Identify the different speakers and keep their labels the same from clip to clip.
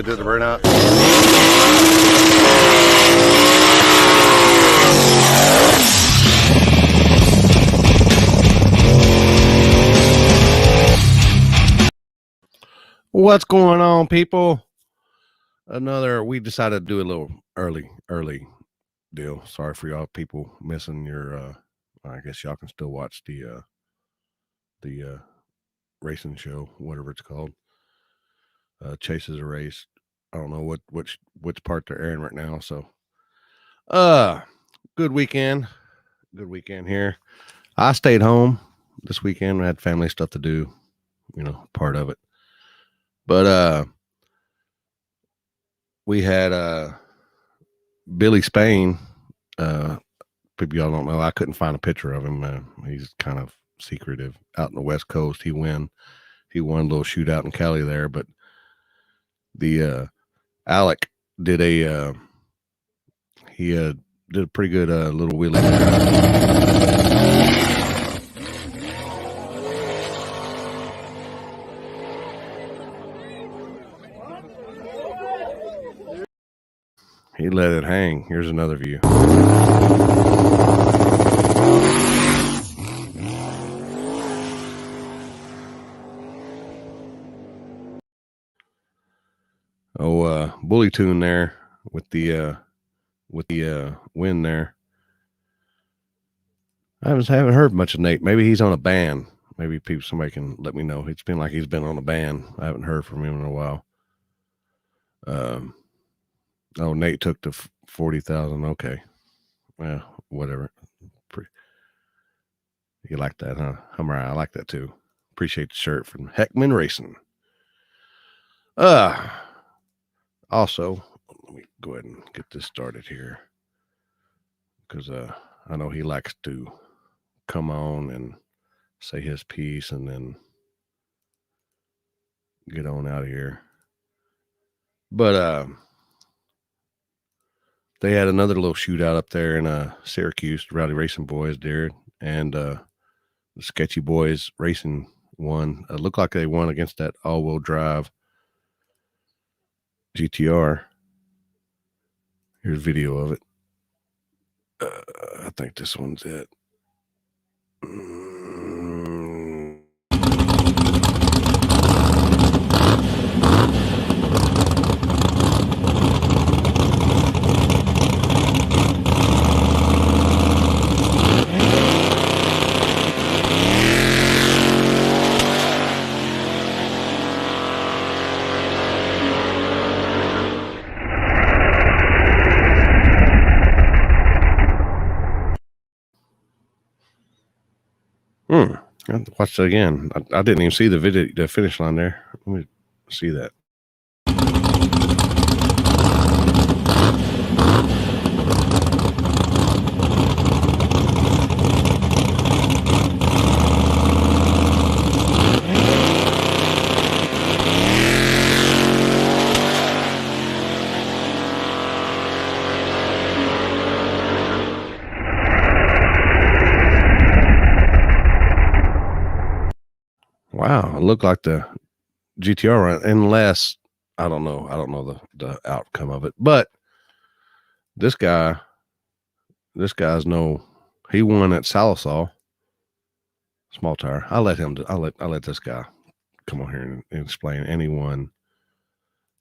Speaker 1: did the burnout. What's going on, people? We decided to do a little early deal. Sorry for y'all people missing your I guess y'all can still watch the racing show, whatever it's called. Chases a Race. I don't know which part they're airing right now. So good weekend here. I stayed home this weekend. I had family stuff to do, part of it. But we had Billy Spain. People y'all don't know, I couldn't find a picture of him. He's kind of secretive out in the West Coast. He won a little shootout in Cali there, but the Alec did a pretty good little wheelie. He let it hang. Here's another view. Bully tune there with the wind there. I haven't heard much of Nate. Maybe he's on a ban. Maybe somebody can let me know. It's been like he's been on a ban. I haven't heard from him in a while. Nate took the 40,000. Okay. Well, whatever. You like that, huh? I like that too. Appreciate the shirt from Heckman Racing. Also, let me go ahead and get this started here, because I know he likes to come on and say his piece and then get on out of here. But they had another little shootout up there in Syracuse. The Rowdy Racing Boys did, and the Sketchy Boys Racing won. It looked like they won against that all-wheel drive GTR. Here's video of it. I think this one's it. I have to watch it again. I didn't even see the finish line there. Let me see that. Wow, it looked like the GTR run, unless I don't know the outcome of it. But this guy's he won at Sallisaw, small tire. I'll let this guy come on here and explain. And he won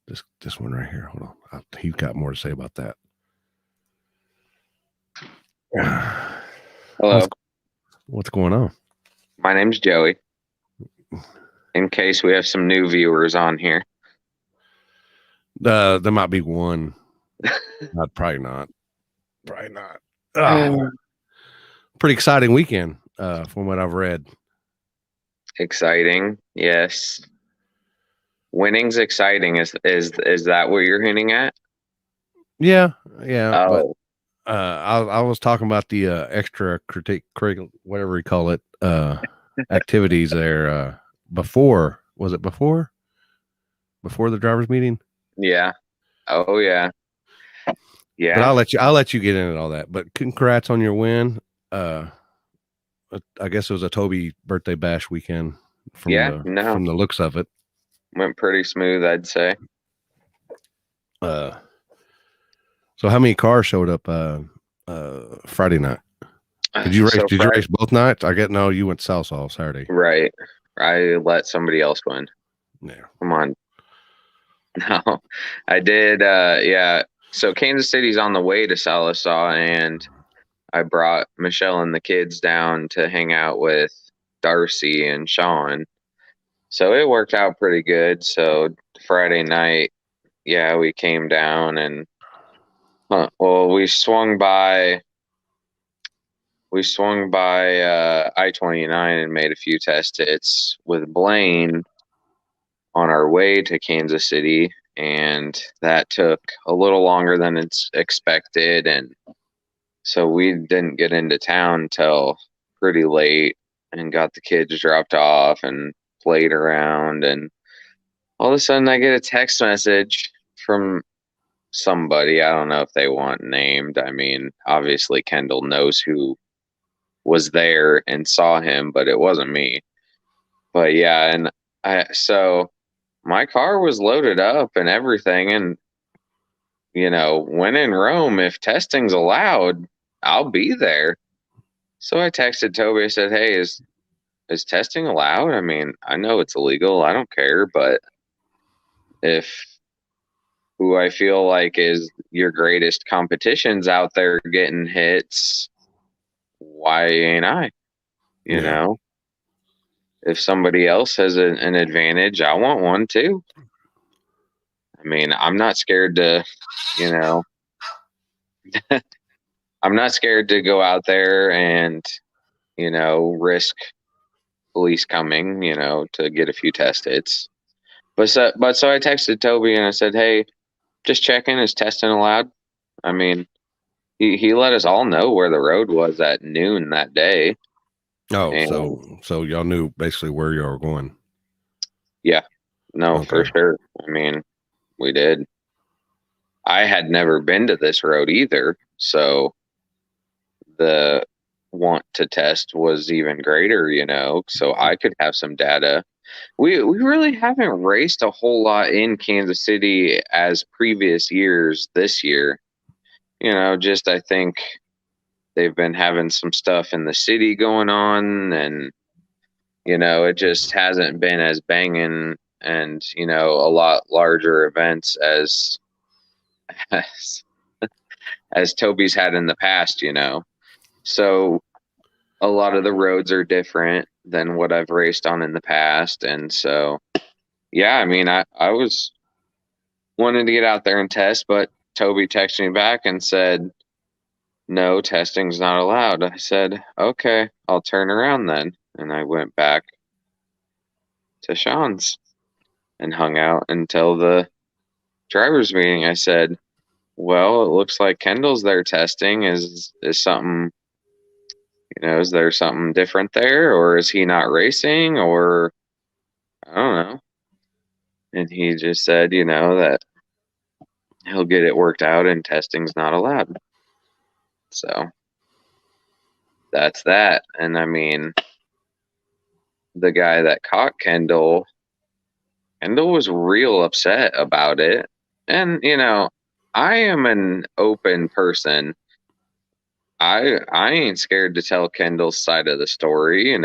Speaker 1: this one right here. Hold on, he's got more to say about that.
Speaker 2: Hello.
Speaker 1: What's going on?
Speaker 2: My name's Joey. In case we have some new viewers on here.
Speaker 1: There might be one. Probably not. Pretty exciting weekend, from what I've read.
Speaker 2: Exciting, yes. Winning's exciting. Is that what you're hinting at?
Speaker 1: Yeah.
Speaker 2: Oh.
Speaker 1: But I was talking about the extra curricular, whatever you call it, activities there. Before the drivers meeting?
Speaker 2: Yeah. Oh yeah. Yeah.
Speaker 1: But I'll let you get into all that. But congrats on your win. I guess it was a Toby birthday bash weekend from the looks of it.
Speaker 2: Went pretty smooth, I'd say.
Speaker 1: So how many cars showed up Friday night? Did you race?
Speaker 2: So
Speaker 1: Did you race both nights? I get no. You went Sallisaw Saturday.
Speaker 2: Right. I let somebody else win.
Speaker 1: Yeah.
Speaker 2: Come on. No, I did. Yeah. So Kansas City's on the way to Sallisaw, and I brought Michelle and the kids down to hang out with Darcy and Sean. So it worked out pretty good. So Friday night, yeah, we came down and well, we swung by I-29 and made a few test hits with Blaine on our way to Kansas City, and that took a little longer than it's expected, and so we didn't get into town till pretty late and got the kids dropped off and played around, and all of a sudden I get a text message from somebody. I don't know if they want named. I mean, obviously Kendall knows who was there and saw him, but it wasn't me. But yeah, and so my car was loaded up and everything, and when in Rome, if testing's allowed, I'll be there. So I texted Toby. I said, "Hey, is testing allowed? I mean, I know it's illegal. I don't care, but if who I feel like is your greatest competition's out there getting hits, why ain't I? You
Speaker 1: Yeah.
Speaker 2: know, if somebody else has an advantage, I want one too. I mean, I'm not scared to, you know, I'm not scared to go out there and, risk police coming, to get a few test hits. But so I texted Toby and I said, "Hey, just checking, is testing allowed?" I mean, he let us all know where the road was at noon that day.
Speaker 1: Oh,
Speaker 2: And
Speaker 1: so y'all knew basically where y'all were going.
Speaker 2: yeah, no, for
Speaker 1: Okay.
Speaker 2: sure. I mean, we did. I had never been to this road either, so the want to test was even greater, so I could have some data. We really haven't raced a whole lot in Kansas City as previous years this year. Just I think they've been having some stuff in the city going on, and it just hasn't been as banging and a lot larger events as as Toby's had in the past. So a lot of the roads are different than what I've raced on in the past, and so yeah, I mean, I was wanting to get out there and test, but Toby texted me back and said, "No, testing's not allowed." I said, "Okay, I'll turn around then." And I went back to Sean's and hung out until the driver's meeting. I said, "Well, it looks like Kendall's there testing. Is something, is there something different there, or is he not racing, or I don't know." And he just said, that he'll get it worked out and testing's not allowed. So that's that. And I mean, the guy that caught Kendall was real upset about it. And, I am an open person. I ain't scared to tell Kendall's side of the story. I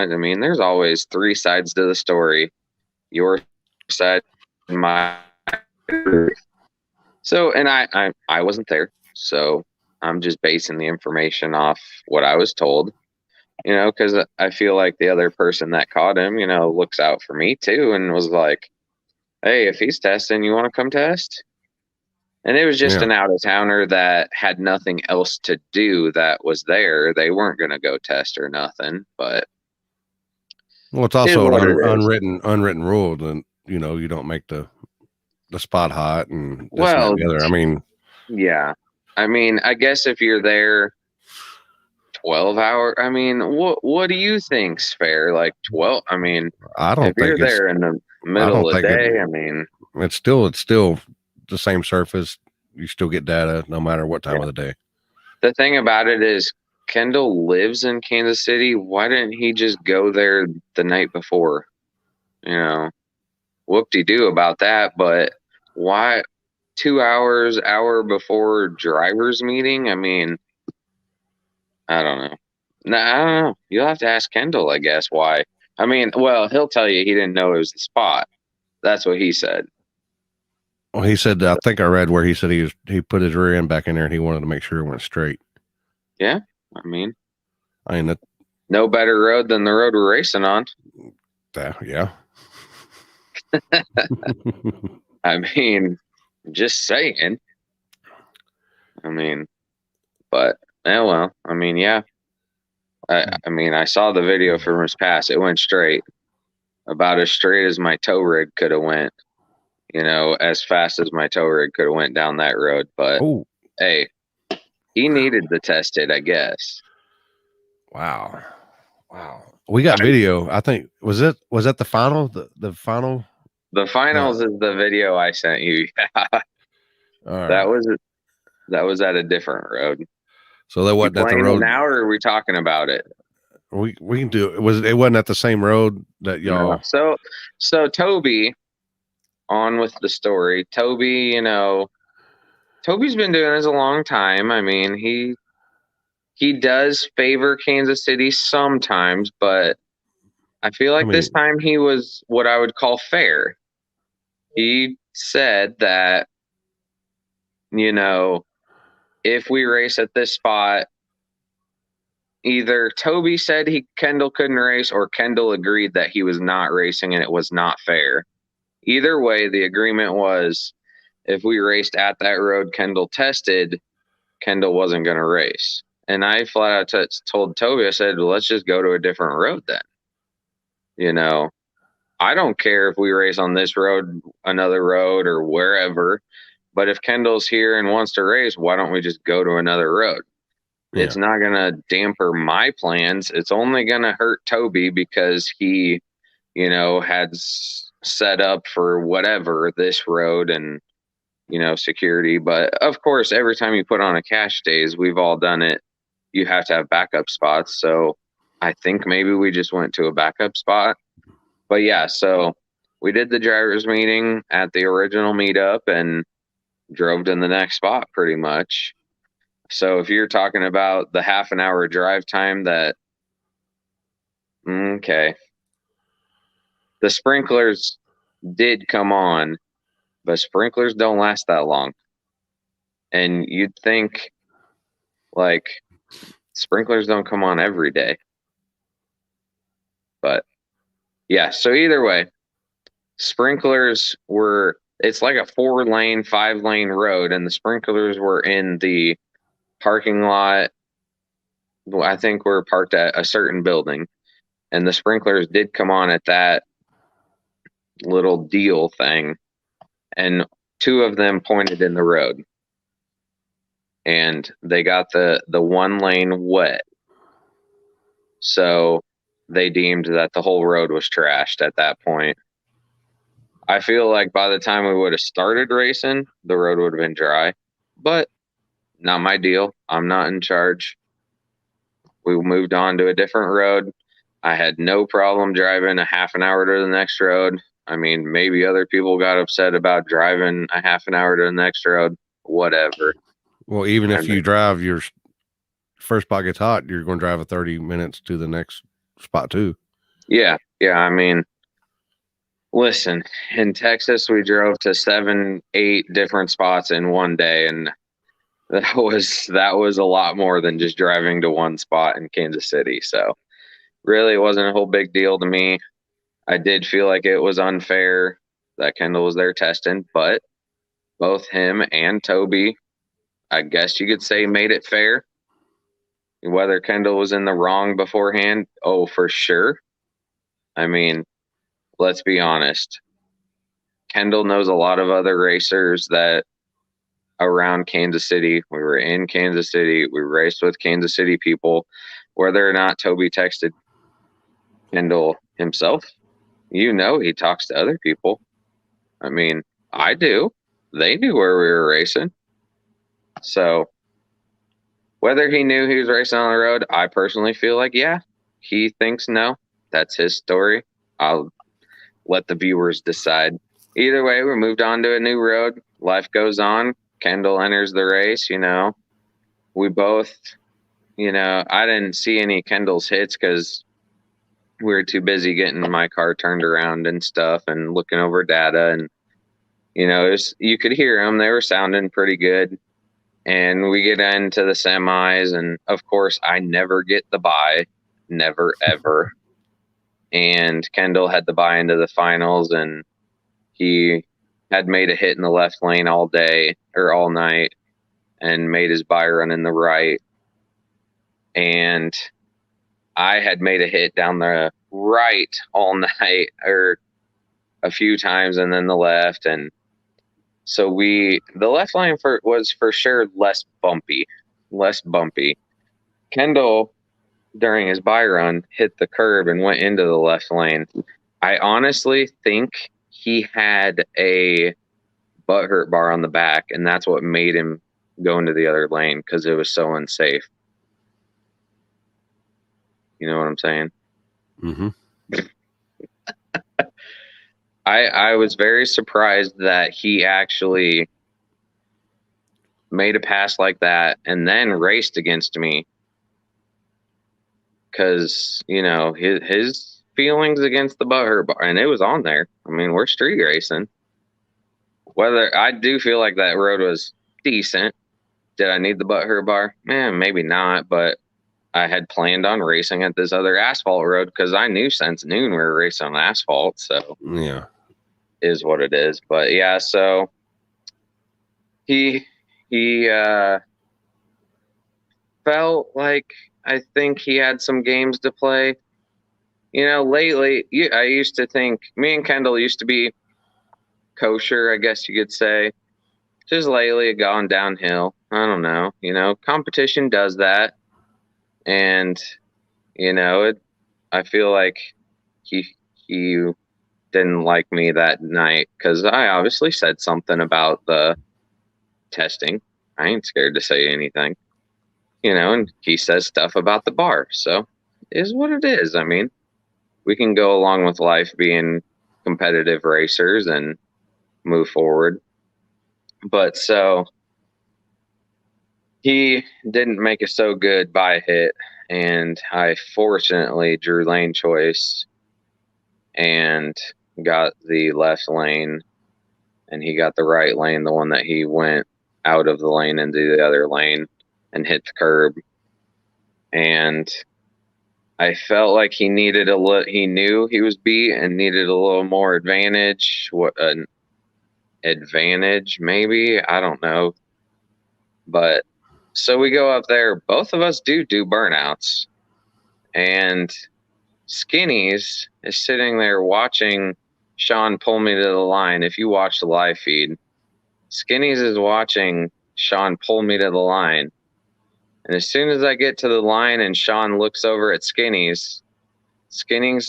Speaker 2: mean, there's always three sides to the story. Your side, my truth. So, and I wasn't there. So I'm just basing the information off what I was told. Because I feel like the other person that caught him, looks out for me too and was like, "Hey, if he's testing, you want to come test?" And it was just
Speaker 1: Yeah.
Speaker 2: an out of towner that had nothing else to do that was there. They weren't going to go test or nothing, but
Speaker 1: Well, it's
Speaker 2: it is
Speaker 1: also
Speaker 2: what
Speaker 1: an
Speaker 2: it is.
Speaker 1: unwritten rule that you don't make the spot hot and this and that
Speaker 2: Well,
Speaker 1: and the other. I mean,
Speaker 2: yeah. I mean, I guess if you're there 12 hour, I mean, what do you think's fair? Like 12, I mean,
Speaker 1: I
Speaker 2: if
Speaker 1: don't
Speaker 2: you're
Speaker 1: think it's.
Speaker 2: there in the
Speaker 1: I
Speaker 2: middle
Speaker 1: don't
Speaker 2: of the
Speaker 1: think it.
Speaker 2: day, I mean,
Speaker 1: It's still the same surface. You still get data no matter what time
Speaker 2: yeah.
Speaker 1: of the day.
Speaker 2: The thing about it is Kendall lives in Kansas City. Why didn't he just go there the night before? Whoop-de-doo about that, but why 2 hours, hour before driver's meeting. I mean, I don't know. No, I don't know. You'll have to ask Kendall, I guess, why. I mean, well, he'll tell you he didn't know it was the spot. That's what he said.
Speaker 1: Well, he said, I think I read where he said he put his rear end back in there and he wanted to make sure it went straight.
Speaker 2: Yeah, I mean,
Speaker 1: that,
Speaker 2: no better road than the road we're racing on.
Speaker 1: Yeah.
Speaker 2: I mean, just saying. I mean, but well, I mean, yeah. I mean, I saw the video from his pass. It went straight, about as straight as my tow rig could have went. You know, as fast as my tow rig could have went down that road. But hey, he needed the tested, I guess.
Speaker 1: Wow. We got video. I think was that the final? The final.
Speaker 2: The finals is the video I sent you. Yeah. That was at a different road.
Speaker 1: So that wasn't at the road
Speaker 2: now, or are we talking about it?
Speaker 1: We can do it. It wasn't at the same road that y'all.
Speaker 2: No. So Toby, on with the story. Toby, you know, Toby's been doing this a long time. I mean, he does favor Kansas City sometimes, but I feel like this time he was what I would call fair. He said that, you know, if we race at this spot, either Toby said Kendall couldn't race or Kendall agreed that he was not racing and it was not fair. Either way, the agreement was if we raced at that road Kendall tested, Kendall wasn't going to race. And I flat out told Toby, I said, well, let's just go to a different road then. You know, I don't care if we race on this road, another road, or wherever. But if Kendall's here and wants to race, why don't we just go to another road? Yeah. It's not going to damper my plans. It's only going to hurt Toby because he, you know, had set up for whatever this road and, you know, security. But of course, every time you put on a cash days, we've all done it. You have to have backup spots. So I think maybe we just went to a backup spot. But yeah, so we did the driver's meeting at the original meetup and drove to the next spot pretty much. So if you're talking about the half an hour drive time okay. The sprinklers did come on, but sprinklers don't last that long. And you'd think, like, sprinklers don't come on every day. But yeah, so either way, sprinklers it's like a 4-lane, 5-lane road, and the sprinklers were in the parking lot. I think we're parked at a certain building, and the sprinklers did come on at that little deal thing, and 2 of them pointed in the road, and they got the 1 lane wet. So they deemed that the whole road was trashed at that point. I feel like by the time we would have started racing, the road would have been dry, but not my deal. I'm not in charge. We moved on to a different road. I had no problem driving a half an hour to the next road. I mean, maybe other people got upset about driving a half an hour to the next road, whatever.
Speaker 1: Well, even if you drive your first spot gets hot, you're going to drive a 30 minutes to the next spot too. Yeah.
Speaker 2: I mean, listen, in Texas, we drove to 7, 8 different spots in one day, and that was a lot more than just driving to one spot in Kansas City. So really, it wasn't a whole big deal to me. I did feel like it was unfair that Kendall was there testing, but both him and Toby, I guess you could say, made it fair. Whether Kendall was in the wrong beforehand, oh, for sure. I mean, let's be honest. Kendall knows a lot of other racers that around Kansas City. We were in Kansas City. We raced with Kansas City people. Whether or not Toby texted Kendall himself, you know, he talks to other people. I mean, I do. They knew where we were racing. So whether he knew he was racing on the road, I personally feel like, yeah, he thinks no. That's his story. I'll let the viewers decide. Either way, we moved on to a new road. life goes on. Kendall enters the race, we both, I didn't see any Kendall's hits because we were too busy getting my car turned around and stuff and looking over data. And, you could hear them. They were sounding pretty good. And we get into the semis. And of course, I never get the bye. Never, ever. And Kendall had the bye into the finals. And he had made a hit in the left lane all day or all night and made his bye run in the right. And I had made a hit down the right all night or a few times and then the left. And so the left lane was for sure less bumpy. Kendall, during his bye run, hit the curb and went into the left lane. I honestly think he had a butthurt bar on the back, and that's what made him go into the other lane because it was so unsafe. You know what I'm saying?
Speaker 1: Mm-hmm.
Speaker 2: I was very surprised that he actually made a pass like that and then raced against me. Because, his feelings against the butthurt bar, and it was on there. I mean, we're street racing. Whether I do feel like that road was decent. Did I need the butthurt bar? Maybe not, but I had planned on racing at this other asphalt road because I knew since noon we were racing on asphalt. So
Speaker 1: yeah,
Speaker 2: is what it is. But yeah, so he felt like I think he had some games to play. Lately, I used to think me and Kendall used to be kosher, I guess you could say. Just lately, it gone downhill. I don't know. Competition does that, and I feel like he didn't like me that night because I obviously said something about the testing. I ain't scared to say anything, and he says stuff about the bar. So it is what it is. I mean, we can go along with life being competitive racers and move forward. But so he didn't make a so good bye hit, and I fortunately drew lane choice and got the left lane, and he got the right lane, the one that he went out of the lane into the other lane and hit the curb. And I felt like he needed he knew he was beat and needed a little more advantage. What an advantage, maybe, I don't know. But so we go up there. Both of us do burnouts, and Skinnies is sitting there watching Sean pull me to the line. If you watch the live feed, Skinnies is watching Sean pull me to the line. And as soon as I get to the line and Sean looks over at Skinnies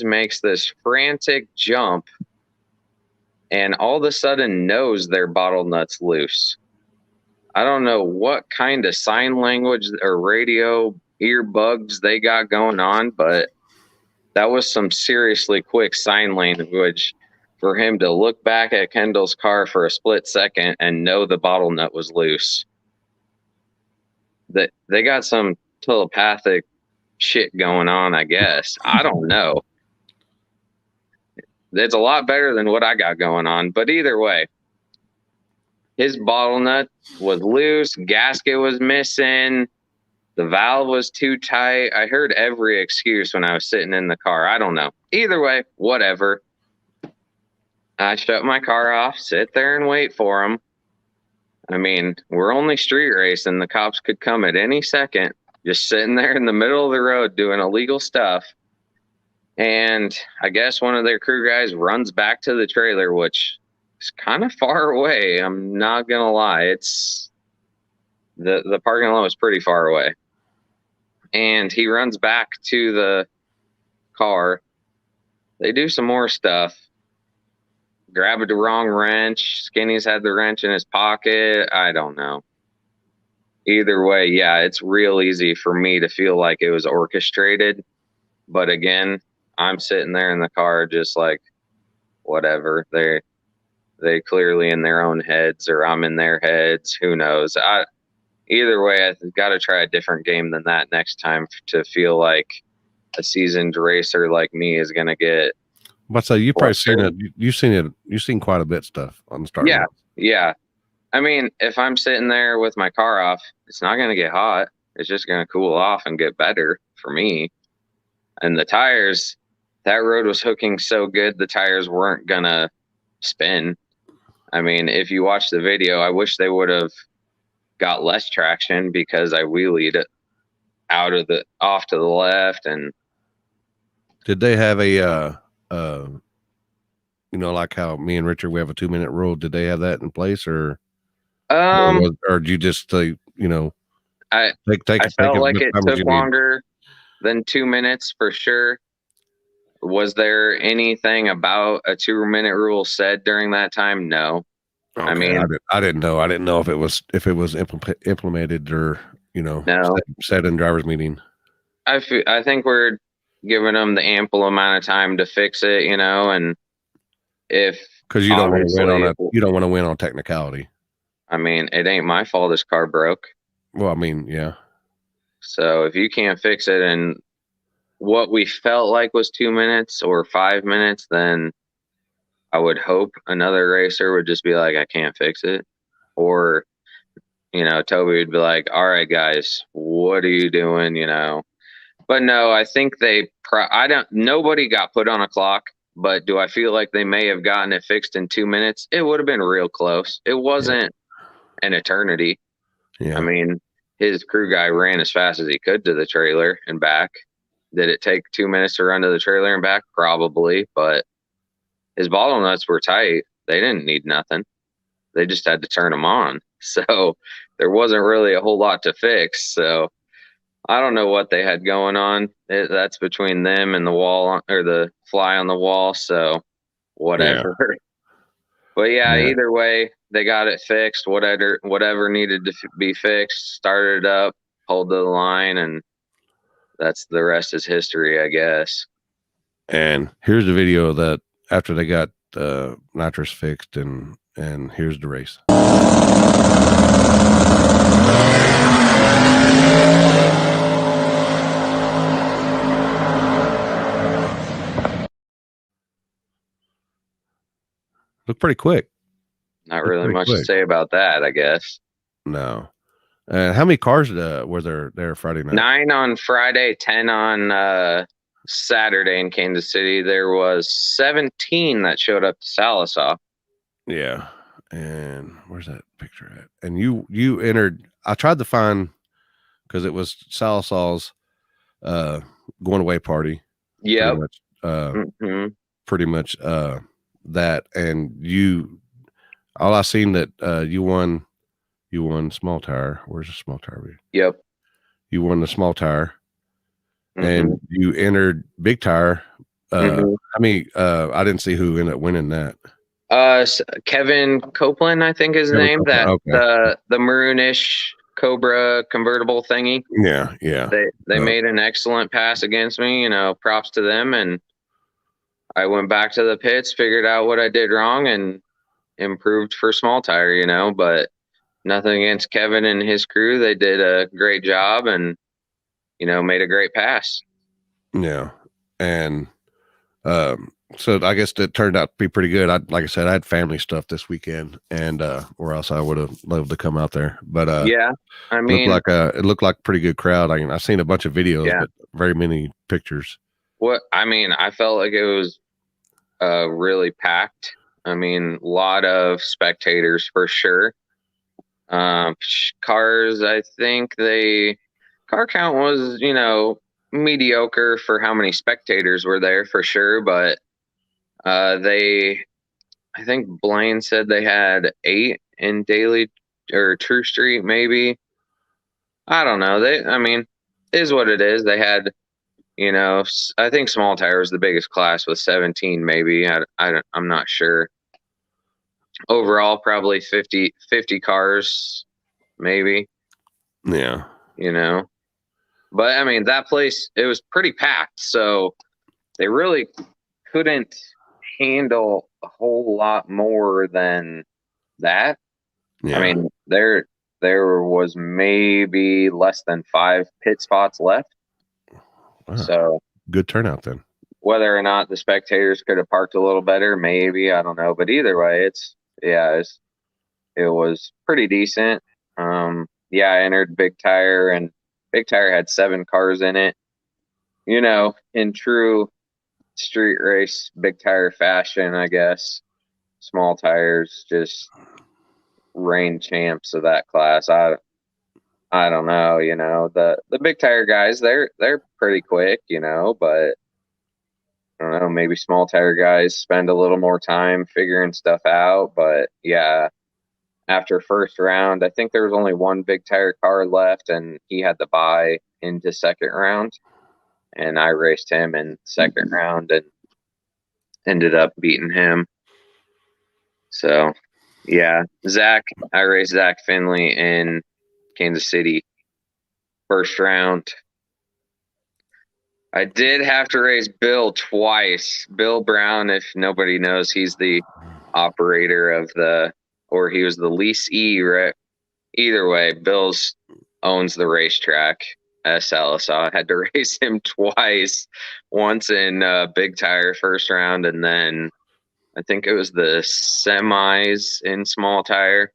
Speaker 2: makes this frantic jump and all of a sudden knows their bottle nut's loose. I don't know what kind of sign language or radio earbuds they got going on, but that was some seriously quick sign language for him to look back at Kendall's car for a split second and know the bottle nut was loose. That they got some telepathic shit going on, I guess. I don't know. It's a lot better than what I got going on, but either way, his bottle nut was loose, gasket was missing, the valve was too tight. I heard every excuse when I was sitting in the car. I don't know. Either way, whatever. I shut my car off, sit there and wait for him. I mean, we're only street racing. The cops could come at any second, just sitting there in the middle of the road doing illegal stuff. And I guess one of their crew guys runs back to the trailer, which is kind of far away. I'm not going to lie. It's the parking lot was pretty far away. And he runs back to the car. They do some more stuff. Grabbed the wrong wrench. Skinny's had the wrench in his pocket. I don't know. Either way, yeah, it's real easy for me to feel like it was orchestrated. But again, I'm sitting there in the car just like, whatever. they clearly in their own heads, or I'm in their heads. Who knows? Either way, I've got to try a different game than that next time to feel like a seasoned racer like me is going to get
Speaker 1: But so you've probably seen it.
Speaker 2: flustered.
Speaker 1: You've seen it. You've seen quite a bit stuff on the starting
Speaker 2: Yeah,
Speaker 1: line.
Speaker 2: yeah. I mean, if I'm sitting there with my car off, it's not going to get hot. It's just going to cool off and get better for me. And the tires, that road was hooking so good, the tires weren't going to spin. I mean, if you watch the video, I wish they would have got less traction because I wheelied it off to the left. And
Speaker 1: Did they have a like how me and Richard, we have a 2-minute rule? Did they have that in place, or did you just say,
Speaker 2: I
Speaker 1: take
Speaker 2: felt
Speaker 1: as
Speaker 2: like
Speaker 1: much
Speaker 2: it
Speaker 1: time as
Speaker 2: took
Speaker 1: you need?
Speaker 2: longer than 2 minutes for sure. Was there anything about a 2-minute rule said during that time? No.
Speaker 1: Okay,
Speaker 2: I mean,
Speaker 1: I didn't know. I didn't know if it was implemented or
Speaker 2: no.
Speaker 1: said in driver's meeting.
Speaker 2: I think we're giving them the ample amount of time to fix it, and if
Speaker 1: Because you don't want to win
Speaker 2: obviously,
Speaker 1: you don't want to win on technicality.
Speaker 2: I mean, it ain't my fault this car broke.
Speaker 1: Well, I mean, yeah.
Speaker 2: So if you can't fix it in what we felt like was 2 minutes or 5 minutes, then I would hope another racer would just be like, I can't fix it. Or, Toby would be like, all right, guys, what are you doing? But no, I think nobody got put on a clock, but do I feel like they may have gotten it fixed in 2 minutes? It would have been real close. It wasn't an eternity.
Speaker 1: Yeah.
Speaker 2: I mean, his crew guy ran as fast as he could to the trailer and back. Did it take 2 minutes to run to the trailer and back? Probably, but his bottle nuts were tight. They didn't need nothing. They just had to turn them on. So there wasn't really a whole lot to fix. So I don't know what they had going on. That's between them and the wall, or the fly on the wall. So whatever.
Speaker 1: Yeah.
Speaker 2: But yeah,
Speaker 1: Yeah.
Speaker 2: either way, they got it fixed. Whatever needed to be fixed, started up, pulled the line, and that's the rest is history, I guess.
Speaker 1: And here's the video that after they got nitrous fixed, and here's the race. Looked pretty quick.
Speaker 2: Not really much to say about that, I guess.
Speaker 1: No. How many cars were there Friday night?
Speaker 2: 9 on Friday, 10 on Saturday in Kansas City. There was 17 that showed up to Sallisaw.
Speaker 1: Yeah. And where's that picture at? And you entered. I tried to find, because it was Sallisaw's going away party.
Speaker 2: Yep.
Speaker 1: Pretty much that, and all I seen that you won small tire. Where's the small tire?
Speaker 2: Yep.
Speaker 1: You won the small tire, and you entered big tire. I mean, I didn't see who ended up winning that.
Speaker 2: Kevin Copeland, I think his name. Copeland. That the maroonish Cobra convertible thingy.
Speaker 1: Yeah, yeah.
Speaker 2: They made an excellent pass against me. Props to them. And I went back to the pits, figured out what I did wrong, and improved for small tire. But nothing against Kevin and his crew. They did a great job and, made a great pass.
Speaker 1: Yeah. And so I guess it turned out to be pretty good. Like I said, I had family stuff this weekend, and or else I would have loved to come out there. But
Speaker 2: yeah, I mean,
Speaker 1: it looked like a pretty good crowd. I've seen a bunch of videos, but very many pictures.
Speaker 2: I felt like it was really packed. I mean, a lot of spectators for sure. Cars, I think car count was, mediocre for how many spectators were there for sure. But I think Blaine said they had 8 in Daily or True Street, maybe. I don't know. Is what it is. They had, I think small tire was the biggest class with 17, maybe. I'm not sure. Overall, probably 50 cars, maybe.
Speaker 1: Yeah.
Speaker 2: But that place, it was pretty packed. So they really couldn't handle a whole lot more than that.
Speaker 1: Yeah.
Speaker 2: I mean, there was maybe less than 5 pit spots left.
Speaker 1: Wow.
Speaker 2: So
Speaker 1: Good turnout then.
Speaker 2: whether or not the spectators could have parked a little better, maybe, I don't know. But either way, it was pretty decent. Yeah, I entered Big Tire, and Big Tire had 7 cars in it. You know, in true street race Big Tire fashion, I guess. Small tires just reign champs of that class. I don't know, the Big Tire guys, they're pretty quick, but I don't know, maybe small tire guys spend a little more time figuring stuff out. But yeah, after first round, I think there was only one Big Tire car left, and he had to buy into second round. And I raced him in second round and ended up beating him. So, yeah, I raced Zach Finley in Kansas City first round. I did have to race Bill twice. Bill Brown, if nobody knows, he's the operator of or he was the leasee, right? Either way, Bill's owns the racetrack at Sallisaw. I had to race him twice, once in Big Tire first round, and then I think it was the semis in small tire.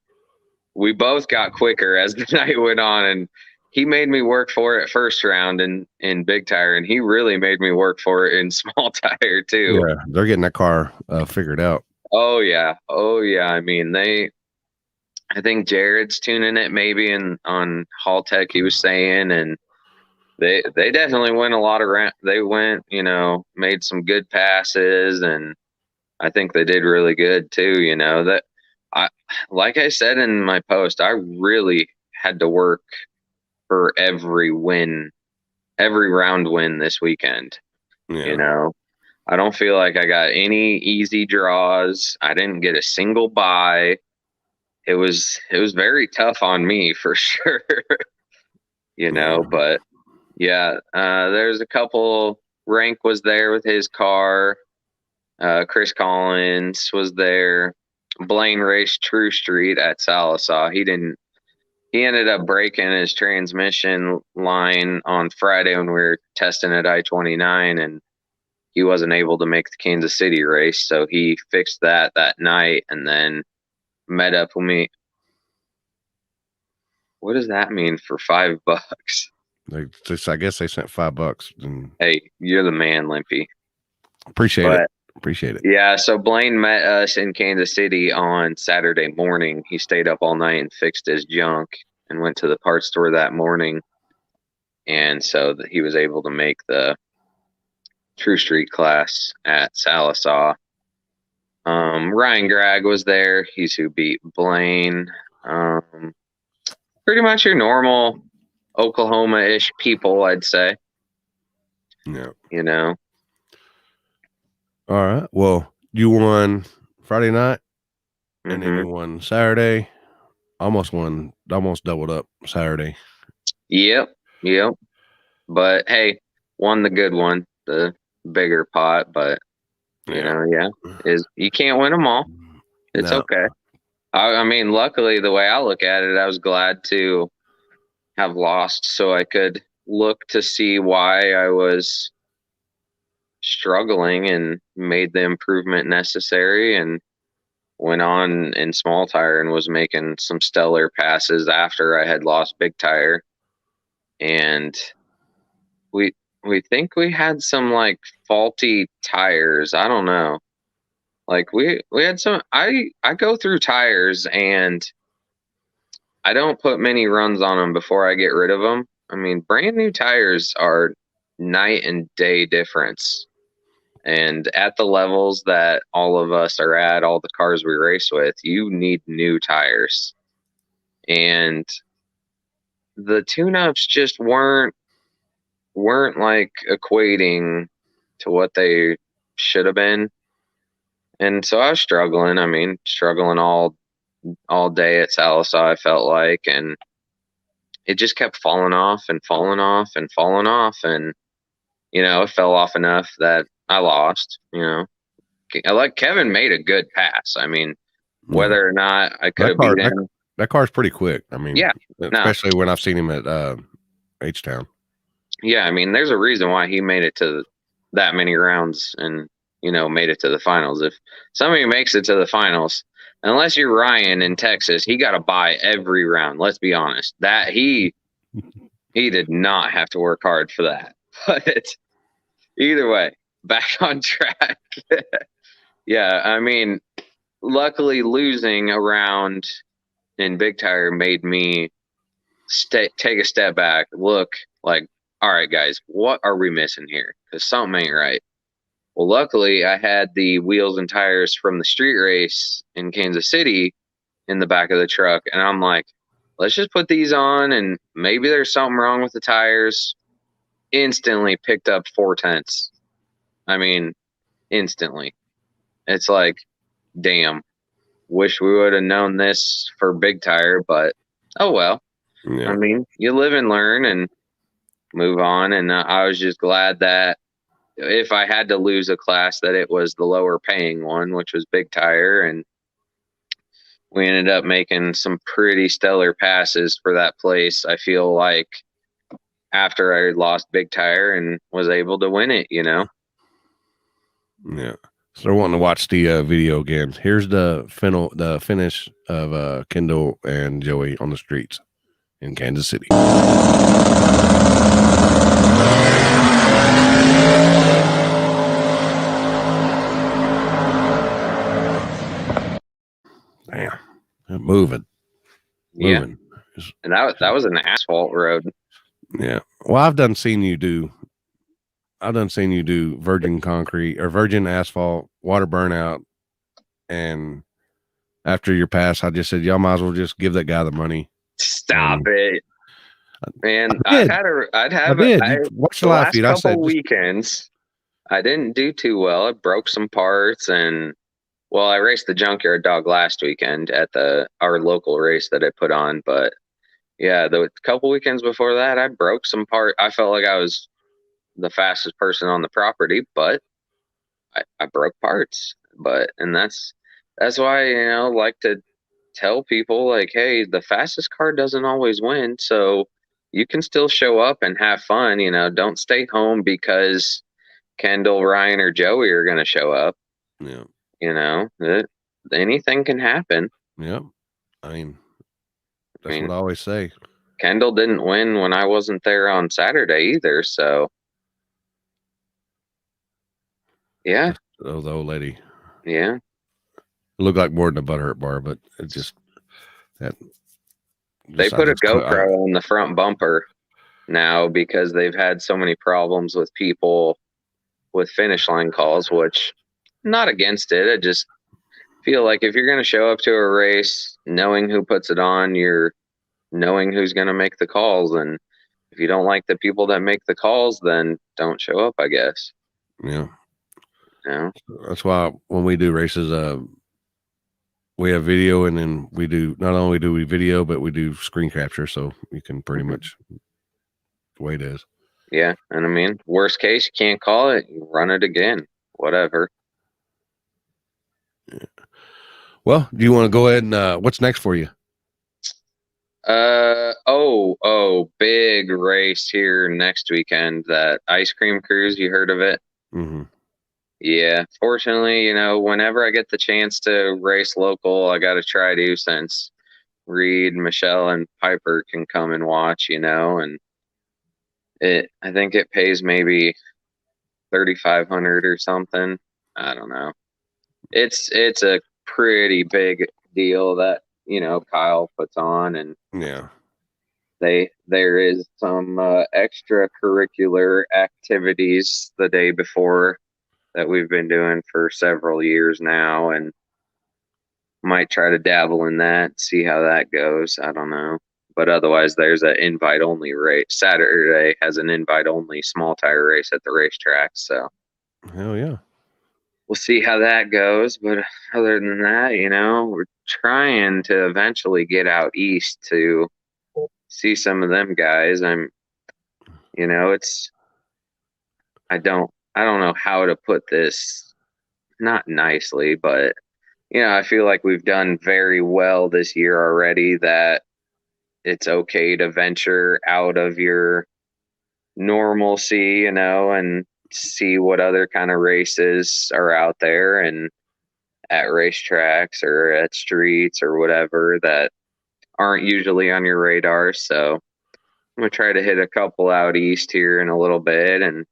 Speaker 2: We both got quicker as the night went on, and he made me work for it first round in Big Tire, and he really made me work for it in small tire too.
Speaker 1: Yeah, they're getting that car figured out.
Speaker 2: Oh yeah. I mean, I think Jared's tuning it maybe on Hall Tech, he was saying, and they definitely went a lot of they went, made some good passes, and I think they did really good too, that I like I said in my post, I really had to work for every round win this weekend.
Speaker 1: Yeah.
Speaker 2: I don't feel like I got any easy draws. I didn't get a single bye. It was very tough on me for sure. But yeah, there's a couple. Rank was there with his car. Chris Collins was there. Blaine raced True Street at Sallisaw. He ended up breaking his transmission line on Friday when we were testing at I-29, and he wasn't able to make the Kansas City race. So he fixed that night and then met up with me. What does that mean for $5?
Speaker 1: I guess they sent $5. And
Speaker 2: Hey, you're the man, Limpy.
Speaker 1: appreciate it.
Speaker 2: Yeah, so Blaine met us in Kansas City on Saturday morning. He stayed up all night and fixed his junk and went to the parts store that morning. And so he was able to make the True Street class at Sallisaw. Ryan Gregg was there. He's who beat Blaine. Pretty much your normal Oklahoma-ish people, I'd say.
Speaker 1: Yeah. All right. Well, you won Friday night, and then you won Saturday. Almost doubled up Saturday.
Speaker 2: Yep. But hey, won the good one, the bigger pot. But you can't win them all. It's okay. I mean, luckily, the way I look at it, I was glad to have lost so I could look to see why I was struggling and made the improvement necessary, and went on in small tire and was making some stellar passes after I had lost Big Tire. And we think we had some like faulty tires. I don't know. Like we had some. I go through tires and I don't put many runs on them before I get rid of them. I mean, brand new tires are night and day difference. And at the levels that all of us are at, all the cars we race with, you need new tires. And the tune-ups just weren't like equating to what they should have been. And so I was struggling. I mean, struggling all day at Sallisaw, I felt like, and it just kept falling off and falling off and falling off. And, it fell off enough that I lost, like Kevin made a good pass. I mean,
Speaker 1: Yeah.
Speaker 2: whether or not I could
Speaker 1: That
Speaker 2: have
Speaker 1: car,
Speaker 2: beat him,
Speaker 1: that car's pretty quick. I mean,
Speaker 2: yeah, no,
Speaker 1: especially when I've seen him at H-Town.
Speaker 2: yeah. I mean, there's a reason why he made it to that many rounds and made it to the finals. If somebody makes it to the finals, unless you're Ryan in Texas, he got to buy every round. Let's be honest. That he did not have to work hard for that. But either way, back on track. Yeah, I mean, luckily losing a round in Big Tire made me take a step back, look like, all right, guys, what are we missing here? Because something ain't right. Well, luckily, I had the wheels and tires from the street race in Kansas City in the back of the truck, and I'm like, let's just put these on, and maybe there's something wrong with the tires. Instantly picked up 4/10. I mean, instantly. It's like, damn. Wish we would have known this for Big Tire, but oh well.
Speaker 1: Yeah.
Speaker 2: I mean, you live and learn and move on. And I was just glad that if I had to lose a class, that it was the lower paying one, which was Big Tire. And we ended up making some pretty stellar passes for that place. I feel like after I lost Big Tire and was able to win it,
Speaker 1: Yeah. So they're wanting to watch the video again. Here's the finish of Kendall and Joey on the streets in Kansas City. Damn, moving.
Speaker 2: Yeah.
Speaker 1: Moving.
Speaker 2: And that was an asphalt road.
Speaker 1: Yeah. Well, I've done seen you do virgin concrete or virgin asphalt, water burnout, and after your pass, I just said y'all might as well just give that guy the money.
Speaker 2: Stop it. Man,
Speaker 1: I did. You watched the
Speaker 2: the
Speaker 1: live
Speaker 2: last
Speaker 1: feed. I said,
Speaker 2: couple weekends, I didn't do too well. I broke some parts, and well, I raced the junkyard dog last weekend at our local race that I put on. But yeah, the couple weekends before that, I broke some part. I felt like I was the fastest person on the property, but I broke parts. And that's why like to tell people like, hey, the fastest car doesn't always win, so you can still show up and have fun. Don't stay home because Kendall, Ryan, or Joey are going to show up.
Speaker 1: yeah,
Speaker 2: Anything can happen.
Speaker 1: yeah. I mean, that's what I always say.
Speaker 2: Kendall didn't win when I wasn't there on Saturday either, so yeah.
Speaker 1: Oh, the old lady.
Speaker 2: Yeah.
Speaker 1: It looked like more than a butthurt bar, but it just that.
Speaker 2: They put a GoPro on the front bumper now because they've had so many problems with people with finish line calls, which not against it. I just feel like if you're going to show up to a race knowing who puts it on, you're knowing who's going to make the calls. And if you don't like the people that make the calls, then don't show up, I guess.
Speaker 1: Yeah.
Speaker 2: Yeah.
Speaker 1: That's why when we do races, we have video, and then we do not only do we video, but we do screen capture, so you can pretty much the way it is.
Speaker 2: Yeah, and I mean, worst case, you can't call it, you run it again, whatever.
Speaker 1: Yeah. Well, do you want to go ahead and what's next for you?
Speaker 2: Big race here next weekend. That ice cream cruise, you heard of it?
Speaker 1: Mm-hmm.
Speaker 2: Yeah, fortunately, whenever I get the chance to race local, I got to try to, since Reed, Michelle, and Piper can come and watch, and I think it pays maybe 3,500 or something. I don't know. It's a pretty big deal that Kyle puts on, and
Speaker 1: Yeah,
Speaker 2: there is some extracurricular activities the day before that we've been doing for several years now, and might try to dabble in that, see how that goes. I don't know. But otherwise, there's an invite only race. Saturday has an invite only small tire race at the racetrack. So
Speaker 1: hell yeah.
Speaker 2: We'll see how that goes. But other than that, we're trying to eventually get out east to see some of them guys. I don't know how to put this not nicely, but I feel like we've done very well this year already, that it's okay to venture out of your normalcy, and see what other kind of races are out there and at racetracks or at streets or whatever that aren't usually on your radar. So I'm gonna try to hit a couple out east here in a little bit and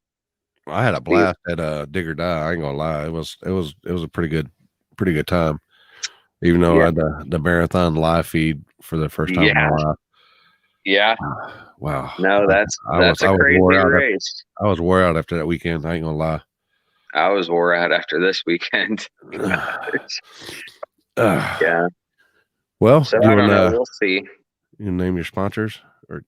Speaker 1: I had a
Speaker 2: see.
Speaker 1: blast at Dig or Die. I ain't gonna lie. It was a pretty good time. Even though I
Speaker 2: Yeah,
Speaker 1: had the marathon live feed for the first time in my
Speaker 2: yeah,
Speaker 1: life.
Speaker 2: yeah.
Speaker 1: Wow.
Speaker 2: No,
Speaker 1: I was
Speaker 2: that's a
Speaker 1: I was wore
Speaker 2: crazy
Speaker 1: out after
Speaker 2: race.
Speaker 1: I was wore out after that weekend. I ain't gonna lie.
Speaker 2: I was wore out after this weekend.
Speaker 1: Uh,
Speaker 2: Yeah.
Speaker 1: well,
Speaker 2: So I don't know. We'll see.
Speaker 1: you name your sponsors, or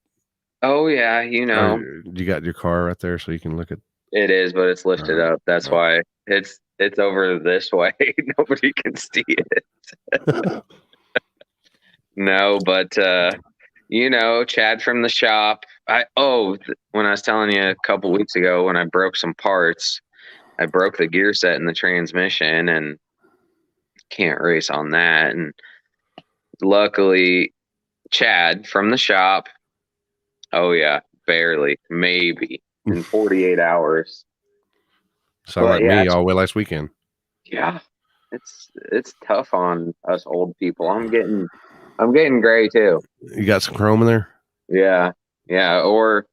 Speaker 2: Oh yeah,
Speaker 1: you got your car right there so you can look at.
Speaker 2: it is, but it's lifted
Speaker 1: Uh,
Speaker 2: up. That's
Speaker 1: uh,
Speaker 2: why it's over this way. Nobody can see it. No, but Chad from the shop. When I was telling you a couple weeks ago when I broke some parts, I broke the gear set in the transmission and can't race on that. And luckily, Chad from the shop. Oh yeah, barely, maybe in 48 hours.
Speaker 1: sound
Speaker 2: But
Speaker 1: like
Speaker 2: yeah,
Speaker 1: me all the way last weekend.
Speaker 2: yeah, it's tough on us old people. I'm getting gray too.
Speaker 1: You got some chrome in there?
Speaker 2: Yeah, yeah. Or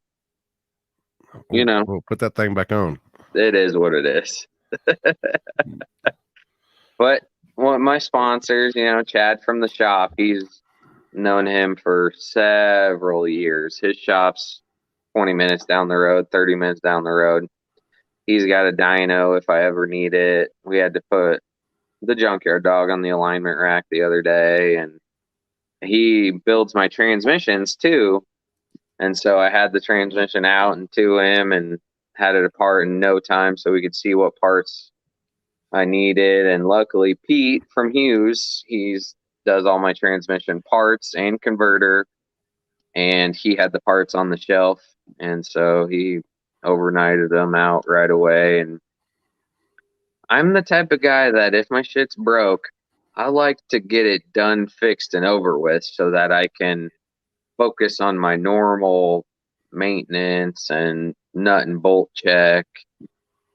Speaker 1: We'll put that thing back on.
Speaker 2: it is what it is. But one of my sponsors, Chad from the shop, he's known him for several years. His shop's 20 minutes down the road, 30 minutes down the road. He's got a dyno if I ever need it. We had to put the junkyard dog on the alignment rack the other day, and he builds my transmissions too. And so I had the transmission out and to him and had it apart in no time so we could see what parts I needed. And luckily, Pete from Hughes, he's does all my transmission parts and converter, and he had the parts on the shelf, and so he overnighted them out right away. And I'm the type of guy that if my shit's broke, I like to get it done, fixed, and over with so that I can focus on my normal maintenance and nut and bolt check.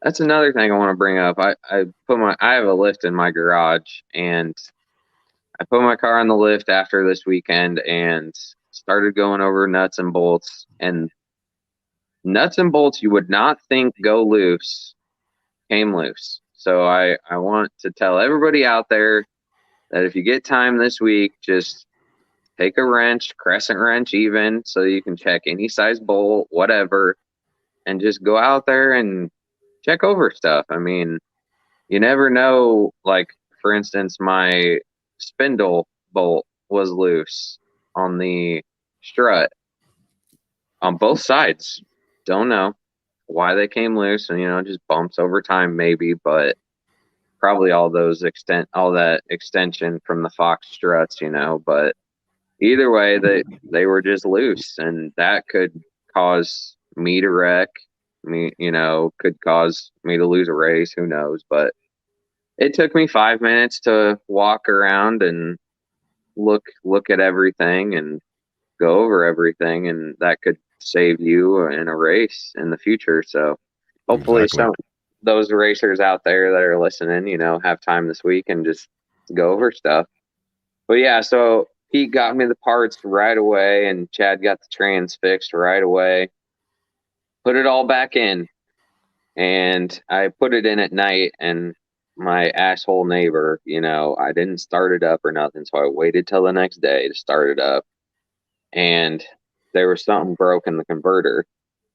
Speaker 2: That's another thing I want to bring up. I have a lift in my garage, and I put my car on the lift after this weekend and started going over nuts and bolts. And nuts and bolts you would not think go loose came loose. So I want to tell everybody out there that if you get time this week, just take a wrench, crescent wrench even, so you can check any size bolt, whatever, and just go out there and check over stuff. I mean, you never know. Like, for instance, my spindle bolt was loose on the strut on both sides. Don't know why they came loose, and just bumps over time maybe, but probably all that extension from the Fox struts, but either way, they were just loose, and that could cause me to wreck. Could cause me to lose a race. Who knows? But it took me 5 minutes to walk around and look at everything and go over everything, and that could save you in a race in the future. So hopefully,
Speaker 1: Exactly.
Speaker 2: some those racers out there that are listening, have time this week and just go over stuff. But yeah, so Pete got me the parts right away, and Chad got the trans fixed right away. Put it all back in, and I put it in at night. And my asshole neighbor, I didn't start it up or nothing, so I waited till the next day to start it up. And there was something broke in the converter,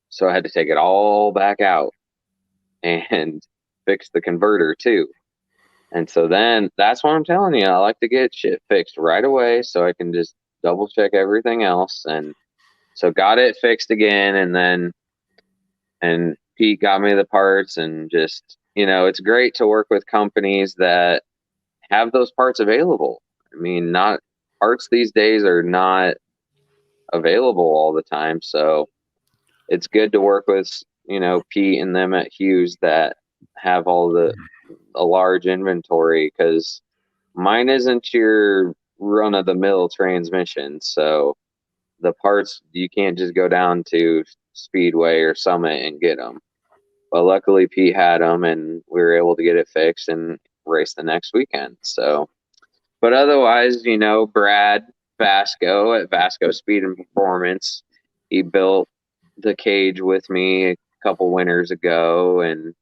Speaker 2: so I had to take it all back out and fix the converter too. And so then that's what I'm telling you. I like to get shit fixed right away so I can just double check everything else. And so got it fixed again, and Pete got me the parts, and just, it's great to work with companies that have those parts available. I mean, not parts these days are not available all the time. So it's good to work with, Pete and them at Hughes that have all the a large inventory because mine isn't your run of the mill transmission. So the parts, you can't just go down to Speedway or Summit and get them. But luckily, Pete had them, and we were able to get it fixed and race the next weekend. So, but otherwise, Brad Vasco at Vasco Speed and Performance, he built the cage with me a couple winters ago, and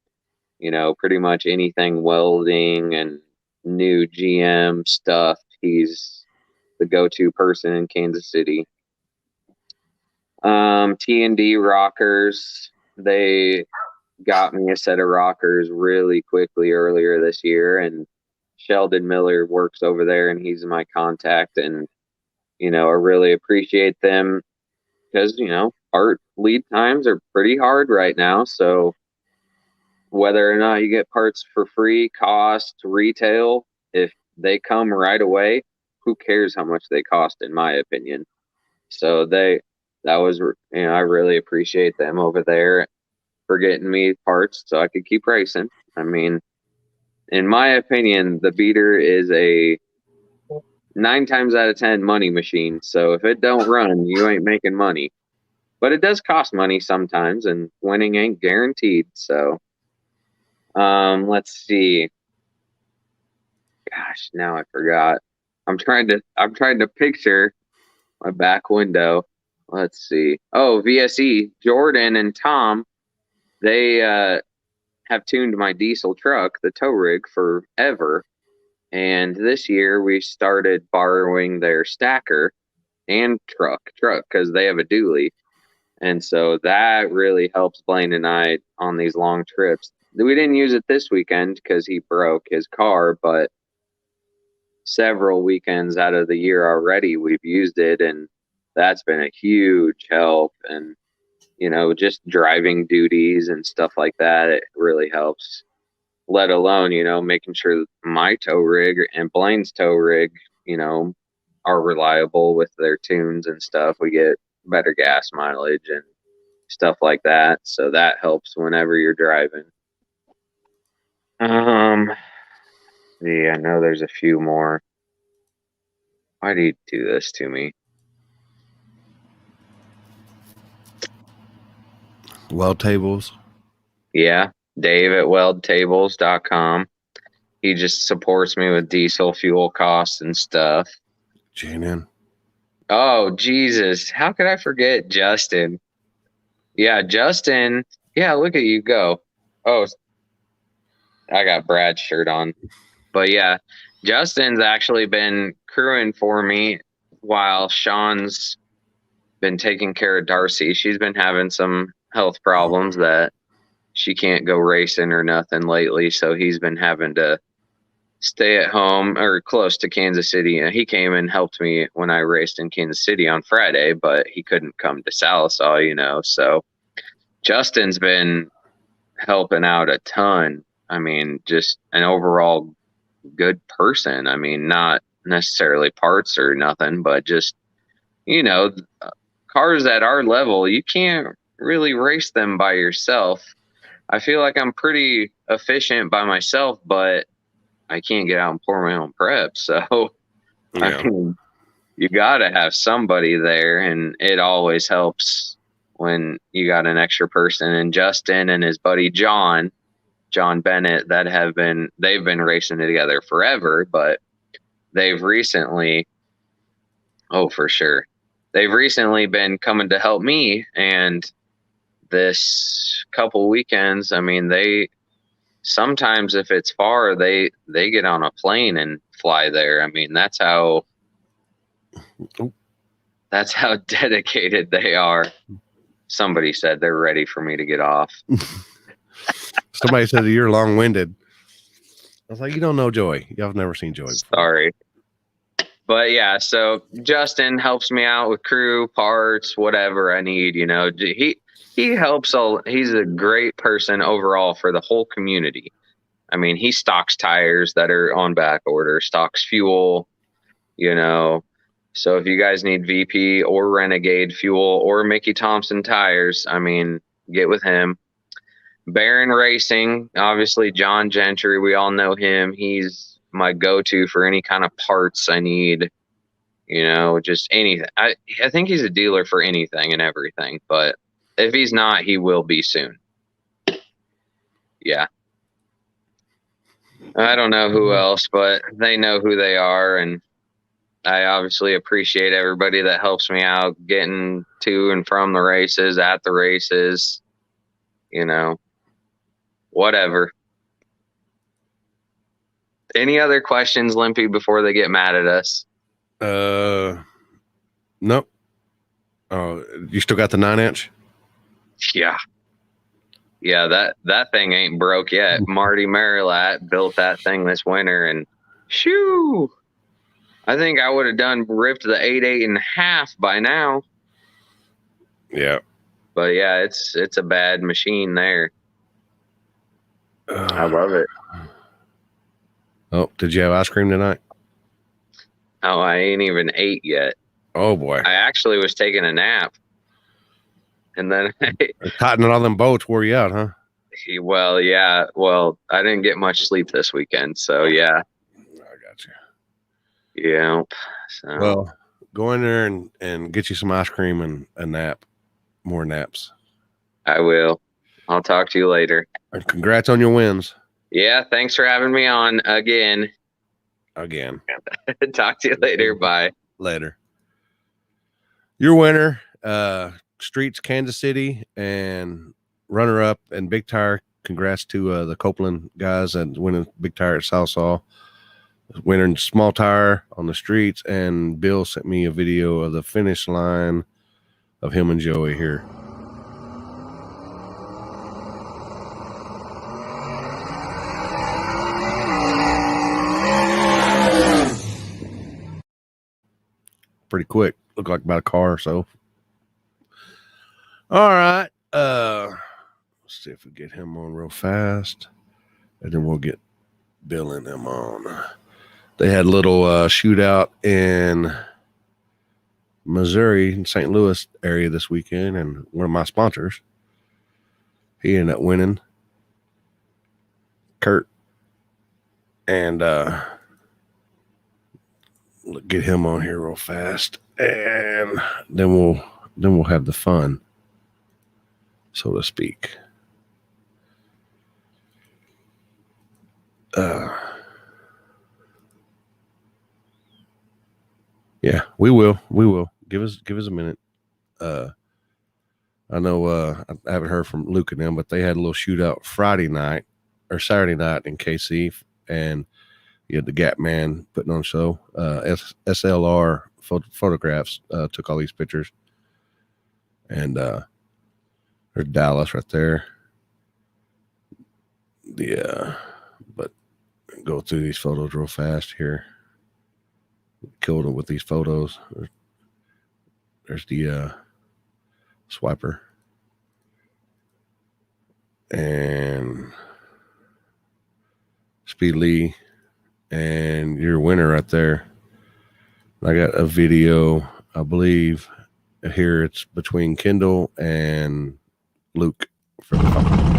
Speaker 2: pretty much anything welding and new GM stuff, he's the go-to person in Kansas City. T&D rockers, they got me a set of rockers really quickly earlier this year, and Sheldon Miller works over there, and he's my contact, and I really appreciate them because part lead times are pretty hard right now. So whether or not you get parts for free, cost, retail, if they come right away, who cares how much they cost, in my opinion. So that was, I really appreciate them over there for getting me parts so I could keep racing. I mean, in my opinion, the beater is a 9 times out of 10 money machine. So if it don't run, you ain't making money. But it does cost money sometimes, and winning ain't guaranteed. So, let's see. Gosh, now I forgot. I'm trying to picture my back window. Let's see. Oh, VSE, Jordan and Tom, they have tuned my diesel truck, the tow rig, forever. And this year we started borrowing their stacker and truck because they have a dually. And so that really helps Blaine and I on these long trips. We didn't use it this weekend because he broke his car, but several weekends out of the year already we've used it, and that's been a huge help. And just driving duties and stuff like that, it really helps, let alone making sure my tow rig and Blaine's tow rig are reliable with their tunes and stuff. We get better gas mileage and stuff like that, so that helps whenever you're driving. Yeah, I know there's a few more. Why do you do this to me?
Speaker 1: Weld tables.
Speaker 2: Yeah, Dave at weldtables.com. He just supports me with diesel fuel costs and stuff.
Speaker 1: Janin.
Speaker 2: Oh, Jesus. How could I forget Justin? Yeah, Justin. Yeah, look at you go. Oh, I got Brad's shirt on. But yeah, Justin's actually been crewing for me while Sean's been taking care of Darcy. She's been having some health problems that she can't go racing or nothing lately. So he's been having to stay at home or close to Kansas City. And he came and helped me when I raced in Kansas City on Friday, but he couldn't come to Sallisaw, So Justin's been helping out a ton. I mean, just an overall good person. I mean, not necessarily parts or nothing, but just, cars at our level, you can't really race them by yourself. I feel like I'm pretty efficient by myself, but I can't get out and pour my own prep. So,
Speaker 1: Yeah.
Speaker 2: I mean, you got to have somebody there, and it always helps when you got an extra person. And Justin and his buddy John Bennett, they've been racing together forever, but they've recently, for sure, they've recently been coming to help me. And this couple weekends, I mean, sometimes if it's far, they get on a plane and fly there. I mean, that's how dedicated they are. Somebody said they're ready for me to get off.
Speaker 1: Somebody said that you're long-winded. I was like, you don't know Joey. Y'all have never seen Joey before.
Speaker 2: Sorry. But yeah, so Justin helps me out with crew, parts, whatever I need, He helps he's a great person overall for the whole community. I mean, he stocks tires that are on back order, stocks fuel, So if you guys need VP or Renegade fuel or Mickey Thompson tires, I mean, get with him. Baron Racing, obviously John Gentry. We all know him. He's my go-to for any kind of parts I need. Just anything. I think he's a dealer for anything and everything. But if he's not, he will be soon. Yeah. I don't know who else, but they know who they are, and I obviously appreciate everybody that helps me out getting to and from the races, at the races, whatever. Any other questions, Limpy, before they get mad at us?
Speaker 1: Nope. Oh, you still got the 9-inch?
Speaker 2: Yeah. Yeah, that thing ain't broke yet. Marty Marilat built that thing this winter, and shoo! I think I would have ripped the 8.5 by now.
Speaker 1: Yeah.
Speaker 2: But yeah, it's a bad machine there. I love it.
Speaker 1: Oh, did you have ice cream tonight?
Speaker 2: Oh, I ain't even ate yet.
Speaker 1: Oh boy.
Speaker 2: I actually was taking a nap. And then
Speaker 1: tightening all them bolts wore you out, huh?
Speaker 2: Well, yeah. Well, I didn't get much sleep this weekend, so yeah.
Speaker 1: I got you.
Speaker 2: Yeah. So.
Speaker 1: Well, go in there and get you some ice cream and a nap. More naps.
Speaker 2: I will. I'll talk to you later.
Speaker 1: And congrats on your wins.
Speaker 2: Yeah, thanks for having me on again. Talk to you later. Bye.
Speaker 1: Later. Your winner, Streets Kansas City, and runner-up and Big Tire. Congrats to the Copeland guys and winning Big Tire at Sallisaw. Winning Small Tire on the Streets, and Bill sent me a video of the finish line of him and Joey here. Pretty quick. Looked like about a car or so. All right. Let's see if we get him on real fast. And then we'll get Bill and them on. They had a little shootout in Missouri, in St. Louis area this weekend. And one of my sponsors, he ended up winning. Kurt. And get him on here real fast, and then we'll have the fun, so to speak. Yeah, we will give us a minute. I know I haven't heard from Luke and them, but they had a little shootout Friday night or Saturday night in KC, and you had the Gap Man putting on a show. SLR photographs took all these pictures. And there's Dallas right there. But go through these photos real fast here. Killed it with these photos. There's the swiper. And Speed Lee. And your winner right there. I got a video, I believe, here. It's between Kendall and Luke for the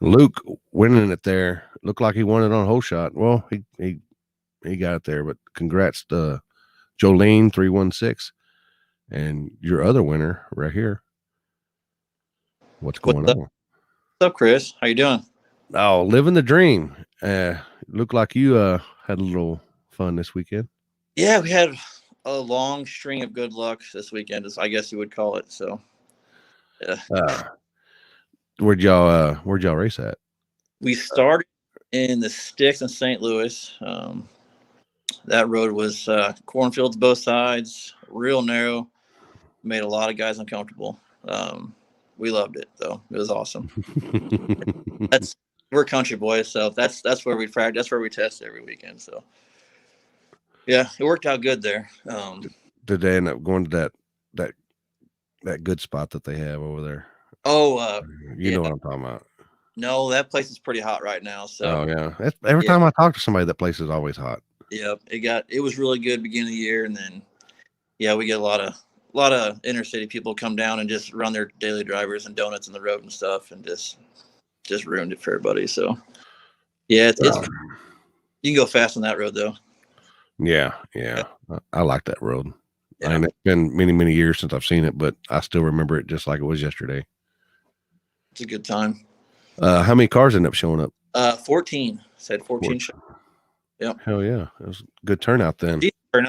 Speaker 1: Luke winning it there. Looked like he won it on a whole shot. Well, he got it there, but congrats to Jolene 316 and your other winner right here. What's going on?
Speaker 3: What's up, Chris? How you doing?
Speaker 1: Oh, living the dream. Looked like you had a little fun this weekend.
Speaker 3: Yeah, we had a long string of good luck this weekend, as I guess you would call it. So, yeah.
Speaker 1: Where'd y'all race at?
Speaker 3: We started in the sticks in St. Louis. That road was cornfields both sides, real narrow, made a lot of guys uncomfortable. We loved it though; it was awesome. We're country boys, so that's where we practice. That's where we test every weekend. So yeah, it worked out good there.
Speaker 1: Did they end up going to that good spot that they have over there? You know what I'm talking about.
Speaker 3: No, that place is pretty hot right now. So
Speaker 1: yeah, every time I talk to somebody, that place is always hot.
Speaker 3: Yeah, it was really good beginning of the year, and then we get a lot of inner city people come down and just run their daily drivers and donuts in the road and stuff, and just ruined it for everybody. So yeah, it's you can go fast on that road though.
Speaker 1: Yeah. I like that road. Yeah. And it's been many years since I've seen it, but I still remember it just like it was yesterday.
Speaker 3: It's a good time.
Speaker 1: How many cars end up showing up?
Speaker 3: 14. Said 14.
Speaker 1: Yep. Hell yeah. It was a good turnout then.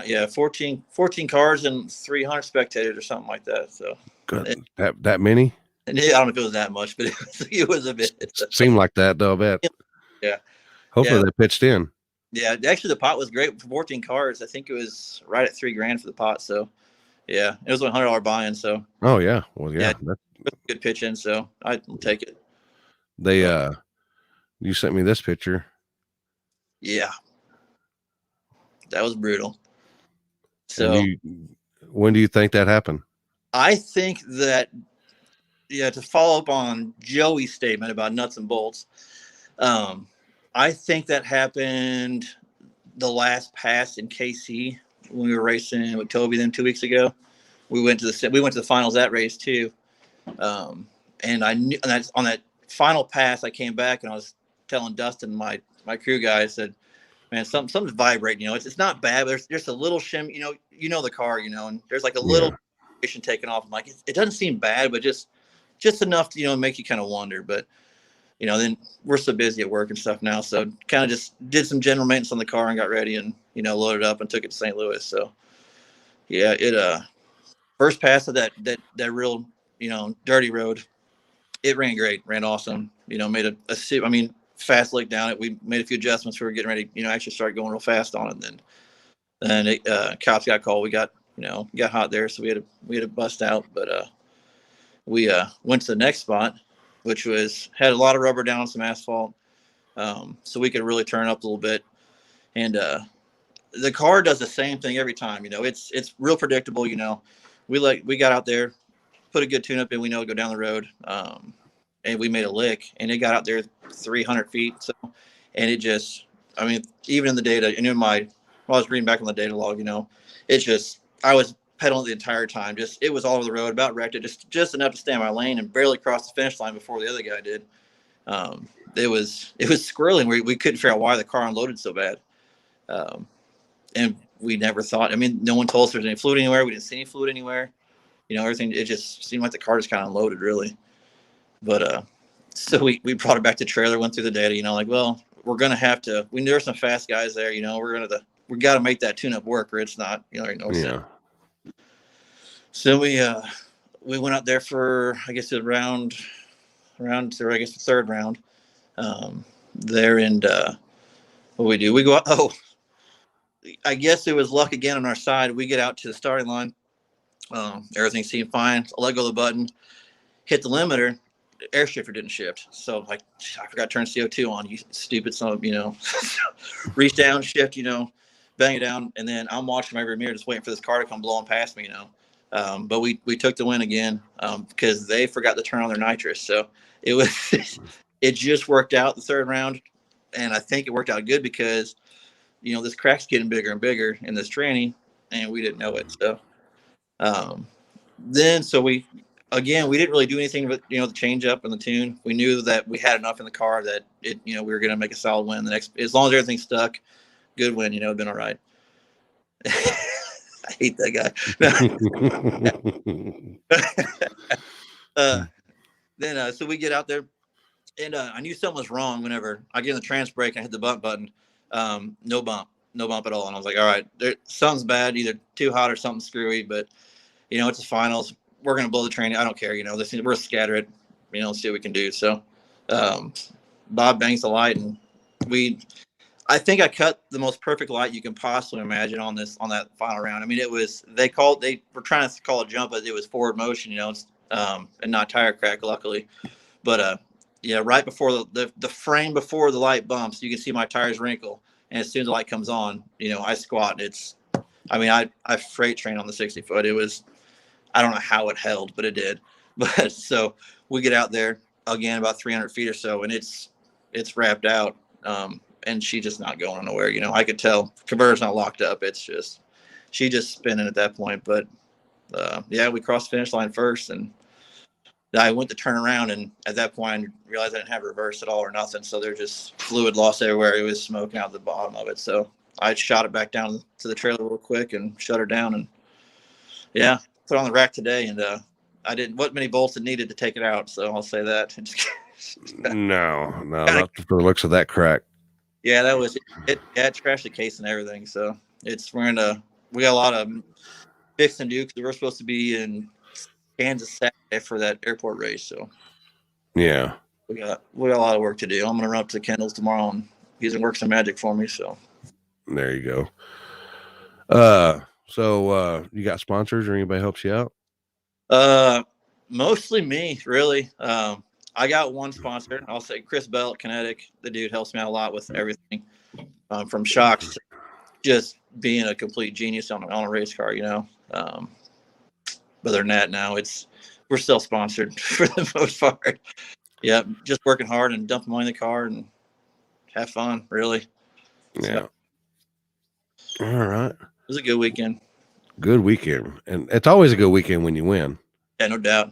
Speaker 3: Yeah, 14 cars and 300 spectators or something like that. So
Speaker 1: good. That many?
Speaker 3: And I don't know if it was that much, but it was a bit.
Speaker 1: It seemed like that though, I bet.
Speaker 3: Yeah.
Speaker 1: Hopefully they pitched in.
Speaker 3: Yeah, actually the pot was great for 14 cars. I think it was right at $3,000 for the pot. So yeah, it was $100 buy-in. So
Speaker 1: oh yeah, well yeah,
Speaker 3: that's a good pitch in. So I'll take it.
Speaker 1: They you sent me this picture.
Speaker 3: Yeah, that was brutal. So
Speaker 1: when do you think that happened?
Speaker 3: I think that to follow up on Joey's statement about nuts and bolts. I think that happened the last pass in KC when we were racing with Toby then 2 weeks ago. We went to the finals that race too. And I knew on that final pass, I came back and I was telling Dustin, my crew guy, I said, man, something's vibrating, it's not bad, but there's just a little shim, the car, and there's like a little vibration taking off. I'm like, it doesn't seem bad, but just enough to, make you kind of wonder. But then we're so busy at work and stuff now. So kind of just did some general maintenance on the car and got ready and, loaded up and took it to St. Louis. So yeah, it, first pass of that real, dirty road, it ran great, ran awesome, made a fast lick down it. We made a few adjustments. We were getting ready, actually start going real fast on it. Then cops got called. We got, got hot there. So we had to bust out, but we went to the next spot, which had a lot of rubber down, some asphalt, so we could really turn up a little bit. And the car does the same thing every time. It's real predictable. We got out there, put a good tune up in. We know go down the road, and we made a lick, and it got out there 300 feet. So, and it just, even in the data, and while I was reading back on the data log, I was pedaling the entire time. It was all over the road, about wrecked it, just enough to stay in my lane and barely cross the finish line before the other guy did. It was squirreling. We couldn't figure out why the car unloaded so bad. And we never thought, no one told us there was any fluid anywhere. We didn't see any fluid anywhere. Everything, it just seemed like the car just kind of unloaded really. But so we brought it back to trailer, went through the data, like, well, we're going to have to, we knew there were some fast guys there, we got to make that tune up work or it's not, sense. So we went out there for, I guess, the third round there. And what we do, we go out. I guess it was luck again on our side. We get out to the starting line. Everything seemed fine. I let go of the button, hit the limiter. The air shifter didn't shift. So I forgot to turn CO2 on. You stupid son of, reach down, shift, bang it down. And then I'm watching my rear mirror, just waiting for this car to come blowing past me, But we took the win again because they forgot to turn on their nitrous. So it was, it just worked out the third round. And I think it worked out good because, this crack's getting bigger and bigger in this training and we didn't know it. So so we didn't really do anything but, the change up and the tune. We knew that we had enough in the car that we were going to make a solid win the next, as long as everything stuck, good win, it'd been all right. I hate that guy. So we get out there and I knew something was wrong whenever I get in the trans brake and I hit the bump button. No bump at all. And I was like, all right, something's bad, either too hot or something screwy, but it's the finals. We're going to blow the training. I don't care. We're scatter it. see what we can do. So Bob bangs the light, and I think I cut the most perfect light you can possibly imagine on that final round. I mean, they were trying to call it jump, but it was forward motion, and not tire crack, luckily. But right before the frame before the light bumps, you can see my tires wrinkle, and as soon as the light comes on, I squat. I freight trained on the 60-foot. It was, I don't know how it held, but it did. But so we get out there again about 300 feet or so, and it's wrapped out. And she's just not going nowhere. I could tell converter's not locked up. It's just, she just spinning at that point. But we crossed the finish line first, and I went to turn around, and at that point I realized I didn't have reverse at all or nothing. So there's just fluid loss everywhere. It was smoking out the bottom of it. So I shot it back down to the trailer real quick and shut her down, and put it on the rack today. And I didn't, what many bolts it needed to take it out. So I'll say that.
Speaker 1: No, not for the looks of that crack.
Speaker 3: Yeah, that was it. It trashed the case and everything. So we got a lot of fixing to do because we're supposed to be in Kansas Saturday for that airport race. So
Speaker 1: yeah,
Speaker 3: we got a lot of work to do. I'm gonna run up to Kendall's tomorrow, and he's gonna work some magic for me. So
Speaker 1: there you go. So you got sponsors or anybody helps you out?
Speaker 3: Mostly me, really. I got one sponsor. I'll say Chris Bell at Kinetic. The dude helps me out a lot with everything, from shocks to just being a complete genius on a race car, But other than that, now we're still sponsored for the most part. Yeah, just working hard and dumping money in the car and have fun, really.
Speaker 1: Yeah. So, all right.
Speaker 3: It was a good weekend.
Speaker 1: Good weekend. And it's always a good weekend when you win.
Speaker 3: Yeah, no doubt.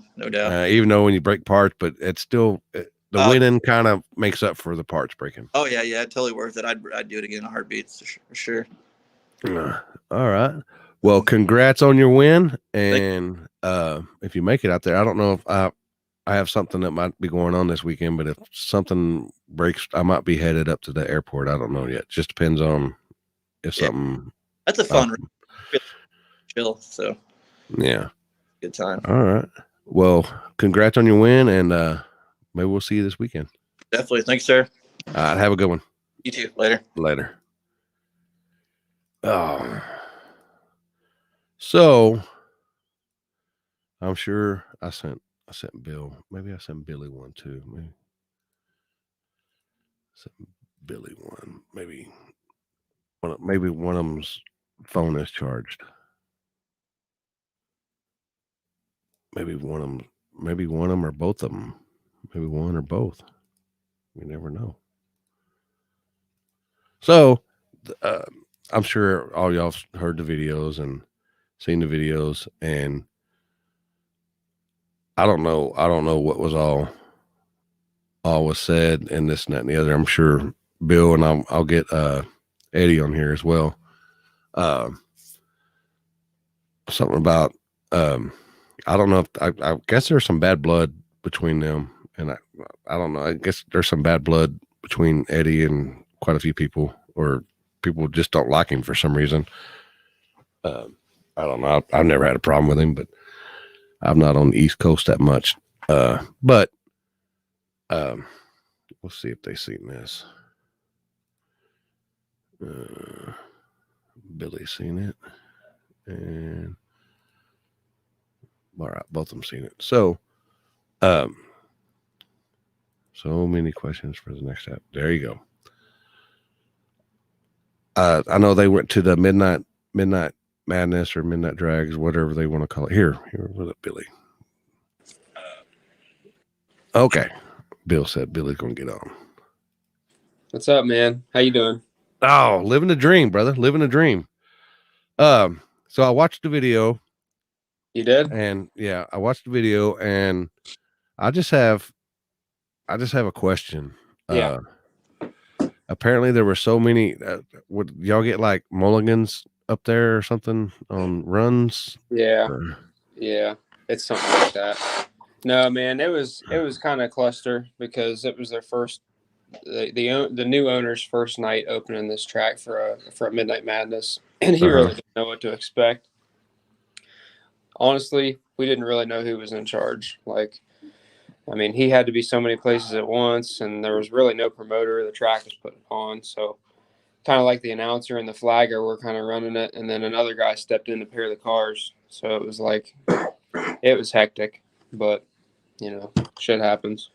Speaker 1: Even though when you break parts, but it's still the winning kind of makes up for the parts breaking.
Speaker 3: Oh yeah, totally worth it. I'd do it again in a heartbeat for sure.
Speaker 1: All right. Well, congrats on your win, and if you make it out there, I don't know if I have something that might be going on this weekend, but if something breaks, I might be headed up to the airport. I don't know yet. Just depends on if something.
Speaker 3: That's a fun chill. So
Speaker 1: yeah.
Speaker 3: Good time.
Speaker 1: All right. Well, congrats on your win, and maybe we'll see you this weekend.
Speaker 3: Definitely. Thanks, sir.
Speaker 1: All right. Have a good one.
Speaker 3: You too. Later.
Speaker 1: Oh. So I'm sure I sent Bill. Maybe I sent Billy one too. Maybe sent Billy one. Maybe one of them's phone is charged. Maybe one of them or both of them. Maybe one or both. We never know. So, I'm sure all y'all heard the videos and seen the videos, and I don't know what was all was said and this and that and the other. I'm sure Bill and I'll get Eddie on here as well. Something about I don't know if I guess there's some bad blood between them, and I don't know. I guess there's some bad blood between Eddie and quite a few people, or people just don't like him for some reason. I don't know. I've never had a problem with him, but I'm not on the East Coast that much. But we'll see if they've seen this. Billy's seen it, and all right, both of them seen it. So, so many questions for the next step. There you go. I know they went to the midnight madness or midnight drags, whatever they want to call it. Here, what's up, Billy? Okay, Bill said Billy's gonna get on.
Speaker 4: What's up, man? How you doing?
Speaker 1: Oh, living the dream, brother. Living the dream. So I watched the video.
Speaker 4: You did?
Speaker 1: And yeah, I watched the video, and I just have a question.
Speaker 4: Yeah.
Speaker 1: Apparently there were so many. Would y'all get like mulligans up there or something on runs?
Speaker 4: Yeah. Yeah. It's something like that. No, man, it was kind of cluster because it was their first the new owner's first night opening this track for a Midnight Madness, and he really didn't know what to expect. Honestly, we didn't really know who was in charge. Like, I mean, he had to be so many places at once, and there was really no promoter. The track was put on, so kind of like the announcer and the flagger were kind of running it, and then another guy stepped in to pair the cars. So it was like, it was hectic, but shit happens.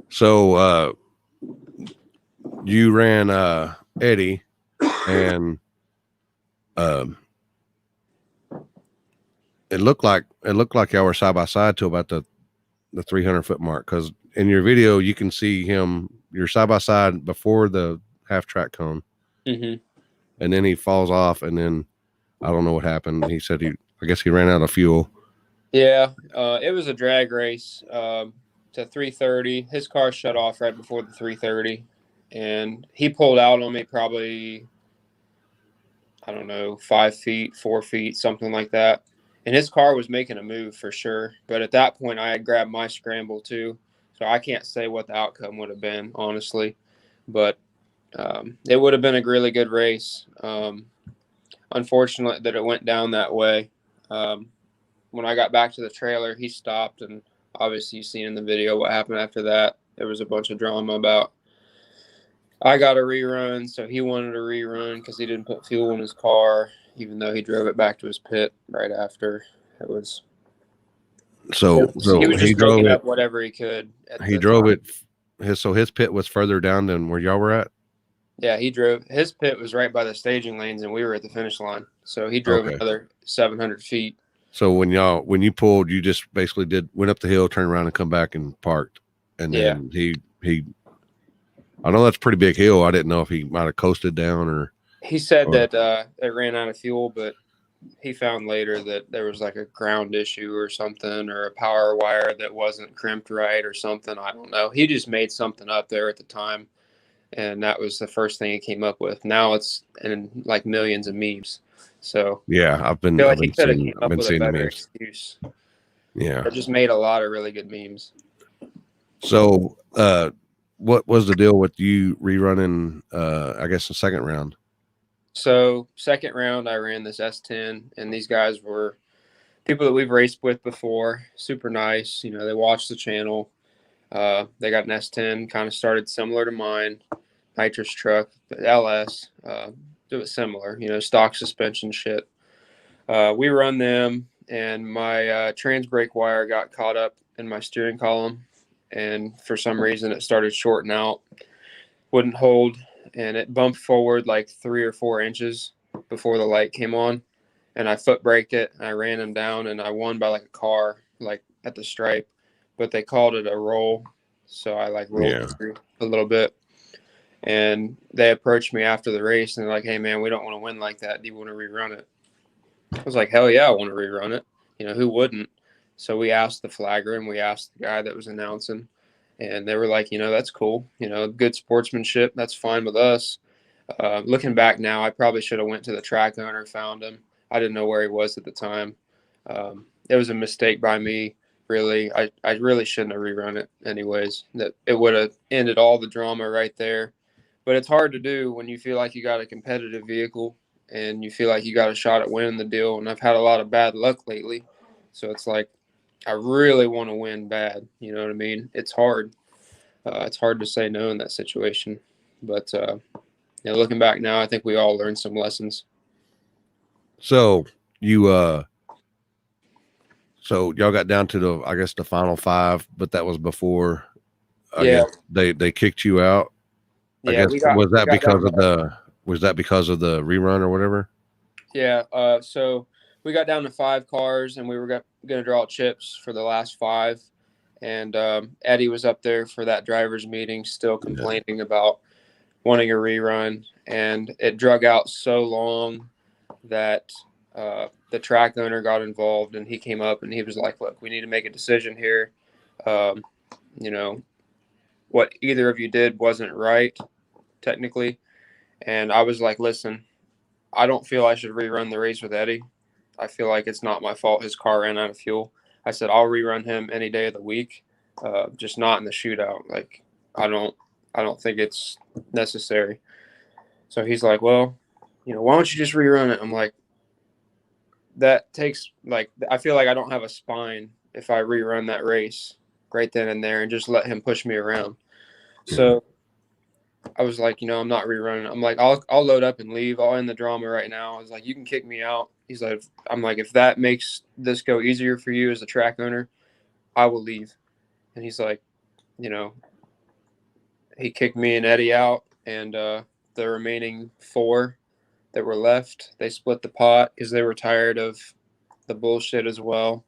Speaker 1: So you ran Eddie, and it looked like y'all were side by side to about the 300-foot mark, because in your video you can see you're side by side before the half track cone,
Speaker 4: Mm-hmm.
Speaker 1: and then he falls off, and then I don't know what happened. He said I guess he ran out of fuel.
Speaker 4: Yeah, it was a drag race to 330. His car shut off right before the 330, and he pulled out on me probably, I don't know, 5 feet, 4 feet, something like that. And his car was making a move for sure. But at that point, I had grabbed my scramble too. So I can't say what the outcome would have been, honestly. But it would have been a really good race. Unfortunate that it went down that way. When I got back to the trailer, he stopped. And obviously, you've seen in the video what happened after that. There was a bunch of drama about I got a rerun, so he wanted a rerun because he didn't put fuel in his car, even though he drove it back to his pit right after. It was
Speaker 1: So
Speaker 4: he was just
Speaker 1: drove
Speaker 4: making
Speaker 1: it.
Speaker 4: up whatever he could.
Speaker 1: He drove it. His pit was further down than where y'all were at.
Speaker 4: Yeah, his pit was right by the staging lanes, and we were at the finish line. So he drove another 700 feet.
Speaker 1: So when you pulled, you just basically went up the hill, turned around, and come back and parked. And then he I know that's a pretty big hill. I didn't know if he might have coasted down or.
Speaker 4: He said that it ran out of fuel, but he found later that there was like a ground issue or something, or a power wire that wasn't crimped right or something. I don't know. He just made something up there at the time, and that was the first thing he came up with. Now it's in like millions of memes. So
Speaker 1: yeah, I've been seeing the memes.
Speaker 4: Excuse.
Speaker 1: Yeah,
Speaker 4: I just made a lot of really good memes.
Speaker 1: So, what was the deal with you rerunning? I guess the second round.
Speaker 4: So second round, I ran this S10, and these guys were people that we've raced with before. Super nice. They watched the channel. They got an S10, kind of started similar to mine, nitrous truck, but LS. It was similar, stock suspension shit. We run them, and my trans brake wire got caught up in my steering column, and for some reason it started shorting out, wouldn't hold, and it bumped forward like 3 or 4 inches before the light came on, and I foot braked it, and I ran him down, and I won by like a car, like at the stripe, but they called it a roll, so I like rolled through a little bit. And they approached me after the race, and they're like, "Hey man, we don't want to win like that. Do you want to rerun it?" I was like, "Hell yeah, I want to rerun it. Who wouldn't?" So we asked the flagger, and we asked the guy that was announcing, and they were like, "That's cool. Good sportsmanship. That's fine with us." Looking back now, I probably should have went to the track owner, found him. I didn't know where he was at the time. It was a mistake by me. Really, I really shouldn't have rerun it anyways. That it would have ended all the drama right there. But it's hard to do when you feel like you got a competitive vehicle and you feel like you got a shot at winning the deal. And I've had a lot of bad luck lately. So it's like, I really want to win bad. You know what I mean? It's hard. It's hard to say no in that situation. But looking back now, I think we all learned some lessons.
Speaker 1: So you so y'all got down to the final 5, but that was before I guess they kicked you out. Was that because of the rerun or whatever?
Speaker 4: Yeah. So we got down to 5 cars, and we were going to draw chips for the last 5. And Eddie was up there for that driver's meeting, still complaining about wanting a rerun, and it drug out so long that the track owner got involved, and he came up and he was like, "Look, we need to make a decision here. What either of you did wasn't right, technically." And I was like, "Listen, I don't feel I should rerun the race with Eddie. I feel like it's not my fault his car ran out of fuel." I said, "I'll rerun him any day of the week, just not in the shootout. Like, I don't think it's necessary." So he's like, "Well, why don't you just rerun it?" I'm like, that takes, like, I feel like I don't have a spine if I rerun that race. right then and there and just let him push me around. So I was like, I'm not rerunning. I'm like, I'll load up and leave. I'll end the drama right now. I was like, you can kick me out. He's like, I'm like, if that makes this go easier for you as a track owner, I will leave. And he's like, he kicked me and Eddie out, and the remaining 4 that were left, they split the pot because they were tired of the bullshit as well.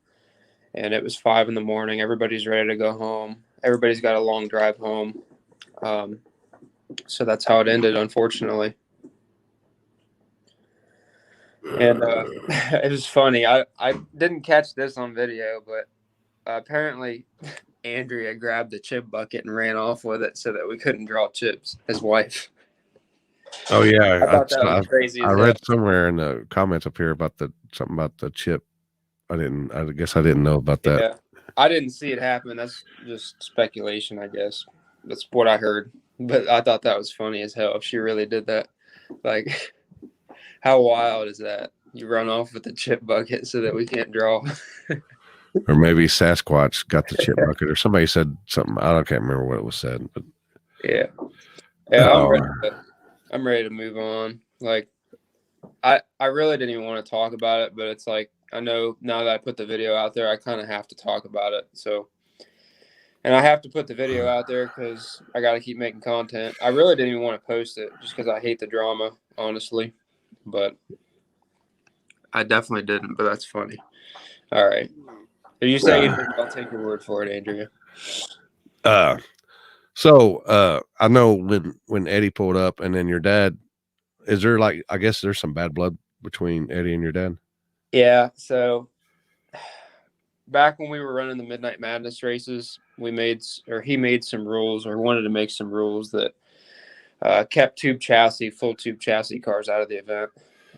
Speaker 4: And it was 5 a.m. Everybody's ready to go home. Everybody's got a long drive home. So that's how it ended, unfortunately. And it was funny. I didn't catch this on video, but apparently Andrea grabbed the chip bucket and ran off with it so that we couldn't draw chips, his wife.
Speaker 1: Oh yeah,
Speaker 4: I thought that was crazy.
Speaker 1: I read somewhere in the comments up here about something about the chip. I guess I didn't know about that.
Speaker 4: Yeah, I didn't see it happen. That's just speculation, I guess. That's what I heard. But I thought that was funny as hell if she really did that. Like, how wild is that? You run off with the chip bucket so that we can't draw.
Speaker 1: Or maybe Sasquatch got the chip bucket, or somebody said something. I can't remember what it was said, but
Speaker 4: yeah. I'm ready to move on. Like, I really didn't even want to talk about it, but it's like, I know now that I put the video out there, I kind of have to talk about it. So, and I have to put the video out there because I got to keep making content. I really didn't even want to post it just because I hate the drama, honestly. But I definitely didn't, but that's funny. All right. If you say anything, I'll take your word for it, Andrea.
Speaker 1: So I know when Eddie pulled up and then your dad, is there I guess there's some bad blood between Eddie and your dad?
Speaker 4: Yeah. So back when we were running the Midnight Madness races, he made some rules, or wanted to make some rules that kept full tube chassis cars out of the event.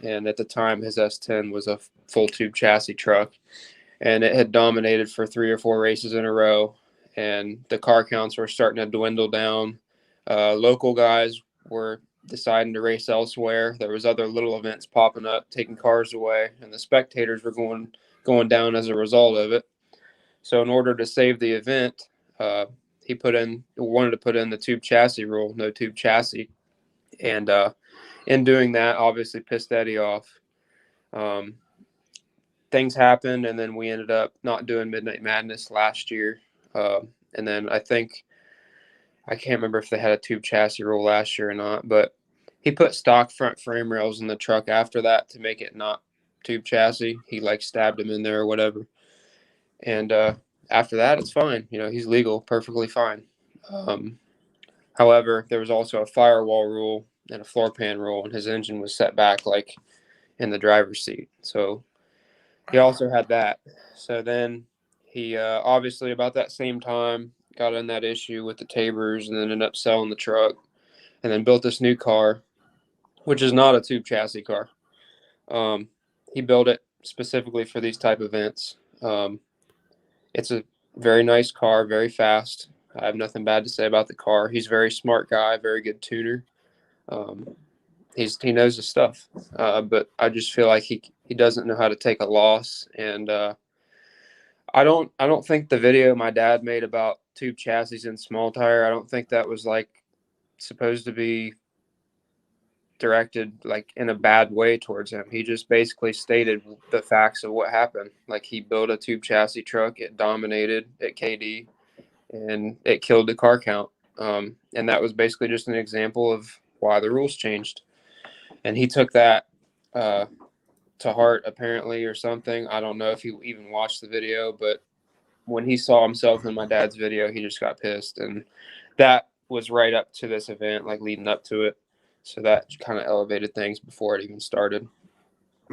Speaker 4: And at the time, his S10 was a full tube chassis truck, and it had dominated for 3 or 4 races in a row. And the car counts were starting to dwindle down. Local guys were deciding to race elsewhere. There was other little events popping up, taking cars away, and the spectators were going down as a result of it. So in order to save the event, he wanted to put in the tube chassis rule, no tube chassis. And in doing that, obviously pissed Eddie off. Things happened, and then we ended up not doing Midnight Madness last year. And then I can't remember if they had a tube chassis rule last year or not, but he put stock front frame rails in the truck after that to make it not tube chassis. He stabbed him in there or whatever. And after that, it's fine. He's legal, perfectly fine. However, there was also a firewall rule and a floor pan rule, and his engine was set back in the driver's seat. So he also had that. So then he obviously about that same time got in that issue with the Tabers, and then ended up selling the truck, and then built this new car, which is not a tube chassis car. He built it specifically for these type events. It's a very nice car, very fast. I have nothing bad to say about the car. He's a very smart guy, very good tuner. He knows his stuff, but I just feel like he doesn't know how to take a loss. And I don't think the video my dad made about tube chassis and small tire, I don't think that was supposed to be directed in a bad way towards him. He just basically stated the facts of what happened. He built a tube chassis truck, it dominated at KD, and it killed the car count. And that was basically just an example of why the rules changed. And he took that to heart, apparently, or something. I don't know if he even watched the video, but when he saw himself in my dad's video, he just got pissed. And that was right up to this event, leading up to it. So that kind of elevated things before it even started.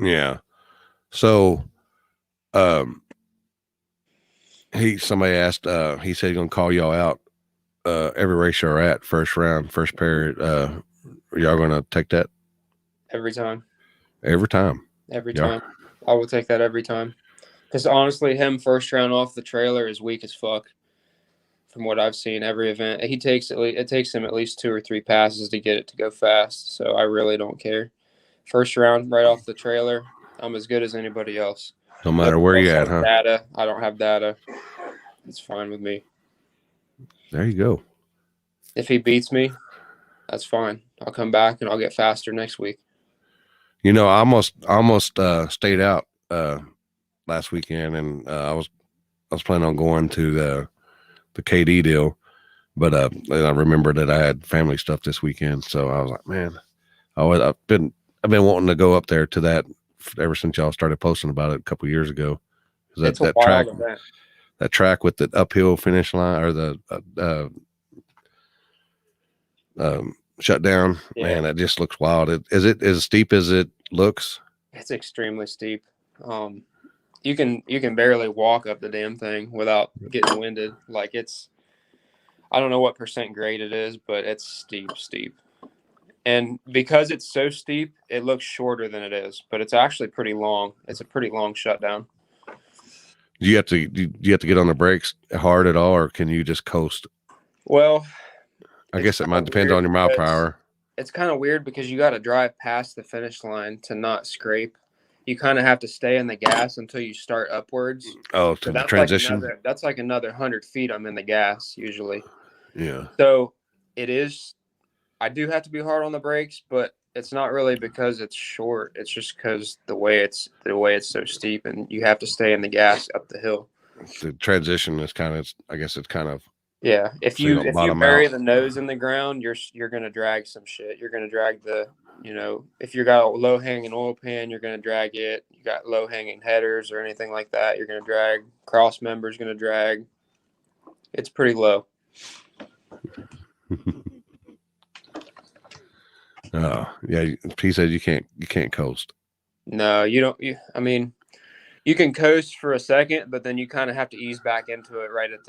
Speaker 1: Yeah. So, somebody asked, he said he's going to call y'all out, every race you're at, first round, first period. Are y'all going to take that?
Speaker 4: Every time.
Speaker 1: Every time.
Speaker 4: Every time. I will take that every time. Because honestly, him first round off the trailer is weak as fuck. From what I've seen, every event, it takes him at least 2 or 3 passes to get it to go fast. So I really don't care. First round, right off the trailer, I'm as good as anybody else.
Speaker 1: No matter where you're at, huh?
Speaker 4: Data, I don't have data. It's fine with me.
Speaker 1: There you go.
Speaker 4: If he beats me, that's fine. I'll come back and I'll get faster next week.
Speaker 1: You know, I almost stayed out last weekend, and I was planning on going to the KD deal, but and I remembered that I had family stuff this weekend, so I was like, man, I've been wanting to go up there to that ever since y'all started posting about it a couple years ago.
Speaker 4: It's a wild event.
Speaker 1: That track with the uphill finish line or the shut down, man, it just looks wild. Is it as steep as it looks?
Speaker 4: It's extremely steep. You can barely walk up the damn thing without getting winded. Like I don't know what % grade it is, but it's steep. And because it's so steep, it looks shorter than it is, but it's actually pretty long. It's a pretty long shutdown.
Speaker 1: Do you have to get on the brakes hard at all, or can you just coast?
Speaker 4: Well,
Speaker 1: I guess it might depend on your mile per hour.
Speaker 4: It's kind of weird because you got to drive past the finish line to not scrape. You kind of have to stay in the gas until you start upwards.
Speaker 1: Oh, to the transition.
Speaker 4: That's like another 100 feet. I'm in the gas usually.
Speaker 1: Yeah.
Speaker 4: So it is. I do have to be hard on the brakes, but it's not really because it's short. It's just because the way it's so steep, and you have to stay in the gas up the hill.
Speaker 1: The transition is kind of. I guess it's kind of.
Speaker 4: Yeah, if you bury the nose in the ground, you're gonna drag some shit. You're gonna drag if you got a low hanging oil pan, you're gonna drag it. You got low hanging headers or anything like that, you're gonna drag. Cross member's gonna drag. It's pretty low.
Speaker 1: Oh yeah, he said you can't coast.
Speaker 4: No, you don't. I mean, you can coast for a second, but then you kind of have to ease back into it right at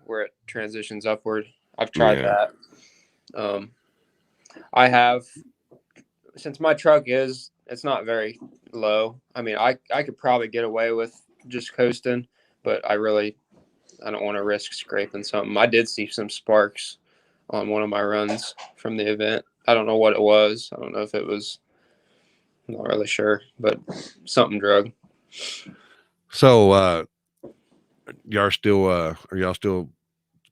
Speaker 4: where it transitions upward. I've tried that. I have, since my truck it's not very low. I mean, I could probably get away with just coasting, but I don't want to risk scraping something. I did see some sparks on one of my runs from the event. I don't know what it was. I don't know if it was, I'm not really sure, but something drug.
Speaker 1: So, are y'all still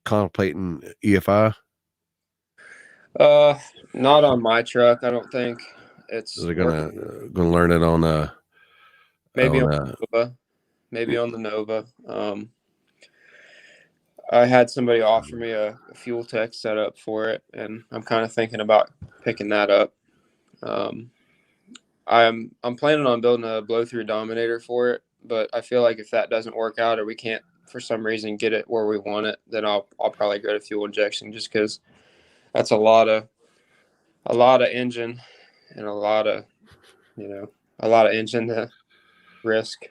Speaker 1: contemplating EFI?
Speaker 4: Not on my truck. I don't think it's.
Speaker 1: Are they gonna learn it on
Speaker 4: maybe on the Nova? Maybe on the Nova. I had somebody offer me a fuel tech setup for it, and I'm kind of thinking about picking that up. I'm planning on building a blow-through dominator for it, but I feel like if that doesn't work out or we can't for some reason get it where we want it, then I'll probably go to fuel injection, just because that's a lot of engine and a lot of engine to risk.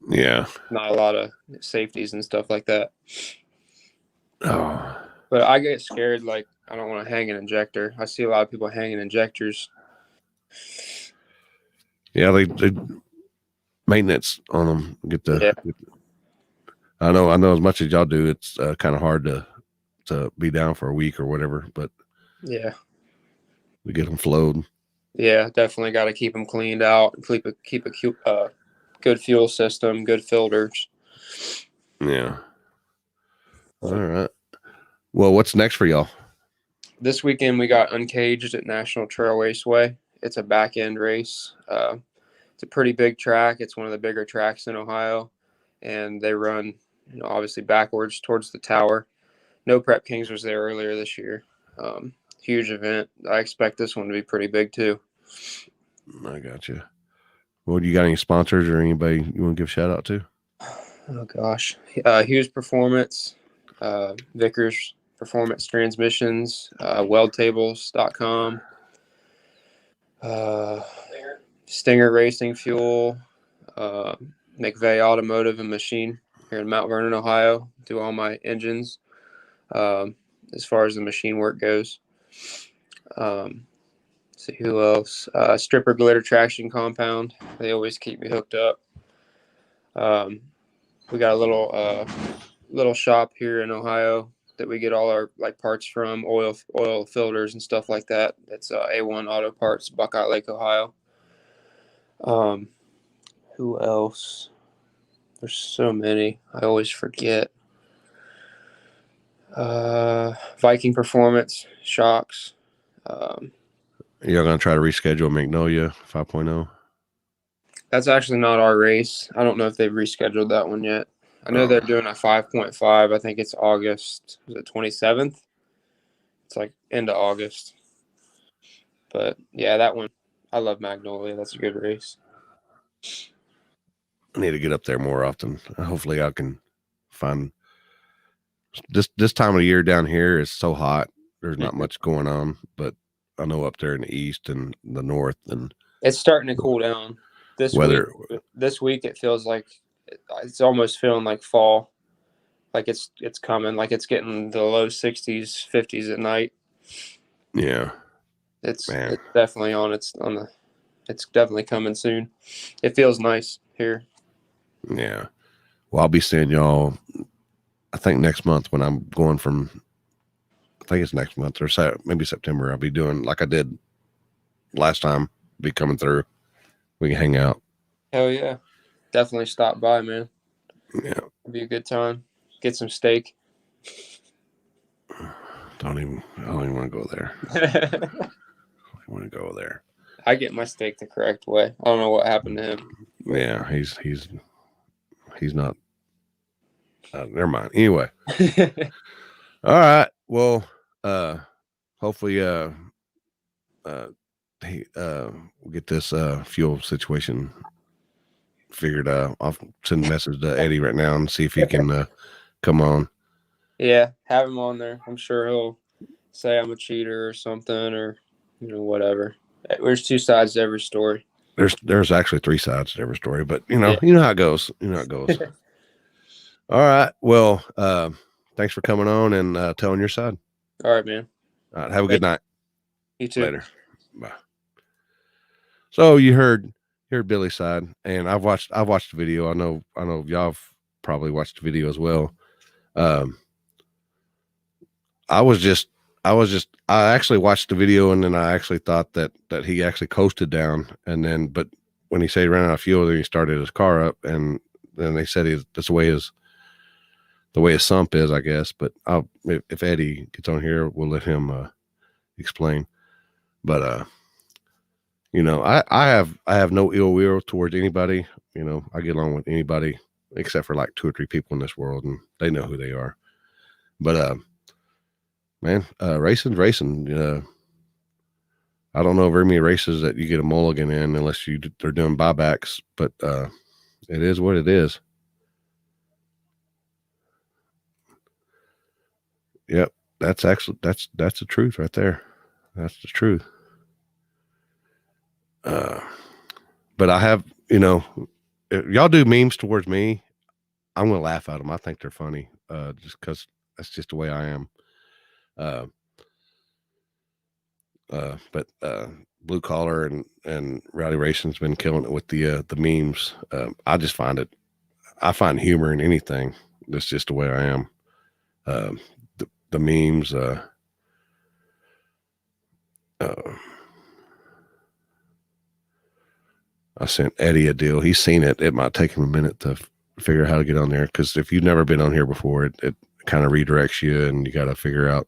Speaker 1: Yeah.
Speaker 4: Not a lot of safeties and stuff like that.
Speaker 1: Oh.
Speaker 4: But I get scared. Like, I don't want to hang an injector. I see a lot of people hanging injectors.
Speaker 1: Yeah, they maintenance on them. I know as much as y'all do, it's kind of hard to be down for a week or whatever, but
Speaker 4: yeah,
Speaker 1: we get them flowed.
Speaker 4: Yeah, definitely got to keep them cleaned out. Keep a good fuel system, good filters.
Speaker 1: Yeah. All right. Well, what's next for y'all?
Speaker 4: This weekend we got Uncaged at National Trail Raceway. It's a back end race. It's a pretty big track. It's one of the bigger tracks in Ohio, and they run, obviously backwards towards the tower. No Prep Kings was there earlier this year. Huge event. I expect this one to be pretty big too.
Speaker 1: I got you. Well, do you got any sponsors or anybody you want to give a shout out to?
Speaker 4: Oh gosh, Hughes Performance, Vickers Performance Transmissions, weldtables.com, Stinger Racing Fuel, McVeigh Automotive and Machine here in Mount Vernon, Ohio. Do all my engines as far as the machine work goes. See who else? Stripper Glitter Traction Compound. They always keep me hooked up. We got a little shop here in Ohio that we get all our parts from, oil filters and stuff like that. It's A1 Auto Parts, Buckeye Lake, Ohio. Who else? There's so many. I always forget. Viking Performance, Shocks.
Speaker 1: You're going to try to reschedule Magnolia 5.0?
Speaker 4: That's actually not our race. I don't know if they've rescheduled that one yet. I know they're doing a 5.5. I think it's August. Is it 27th? It's like end of August. But yeah, that one. I love Magnolia. That's a good race.
Speaker 1: I need to get up there more often. Hopefully I can find this time of year down here is so hot. There's not much going on, but I know up there in the east and the north and
Speaker 4: it's starting to cool down. This week it feels like it's almost feeling like fall. Like it's coming, like it's getting the low 60s, 50s at night.
Speaker 1: Yeah.
Speaker 4: It's definitely it's definitely coming soon. It feels nice here.
Speaker 1: Yeah. Well, I'll be seeing y'all, I think next month when I'm going from, I think it's next month or maybe September. I'll be doing like I did last time, be coming through. We can hang out.
Speaker 4: Hell yeah. Definitely stop by, man.
Speaker 1: Yeah.
Speaker 4: It'll be a good time. Get some steak.
Speaker 1: I don't even want to go there. I want to go there.
Speaker 4: I get my steak the correct way. I don't know what happened to him.
Speaker 1: Yeah, he's not. Never mind. Anyway, all right. Well, hopefully, we'll get this fuel situation figured out. I'll send a message to Eddie right now and see if he can come on.
Speaker 4: Yeah, have him on there. I'm sure he'll say I'm a cheater or something, or whatever. There's two sides to every story.
Speaker 1: There's actually three sides to every story, but you know how it goes. You know how it goes. All right. Well, thanks for coming on and telling your side.
Speaker 4: All right, man.
Speaker 1: All right. Have a good night.
Speaker 4: You too.
Speaker 1: Later. Bye. So you heard Billy's side, and I've watched the video. I know y'all have probably watched the video as well. I actually watched the video, and then I actually thought that he actually coasted down, but when he said he ran out of fuel, then he started his car up, and then they said that's the way his sump is, I guess. But if Eddie gets on here, we'll let him explain. But I have no ill will towards anybody. I get along with anybody except for like 2 or 3 people in this world, and they know who they are. But man, racing's racing. I don't know very many races that you get a mulligan in unless they're doing buybacks, but it is what it is. Yep, that's the truth right there. That's the truth. But I have, if y'all do memes towards me, I'm gonna laugh at them. I think they're funny, just because that's just the way I am. But Blue Collar and Rowdy Racing's been killing it with the memes. I just I find humor in anything. That's just the way I am. The memes. I sent Eddie a deal. He's seen it. It might take him a minute to figure out how to get on there, because if you've never been on here before, it kind of redirects you, and you got to figure out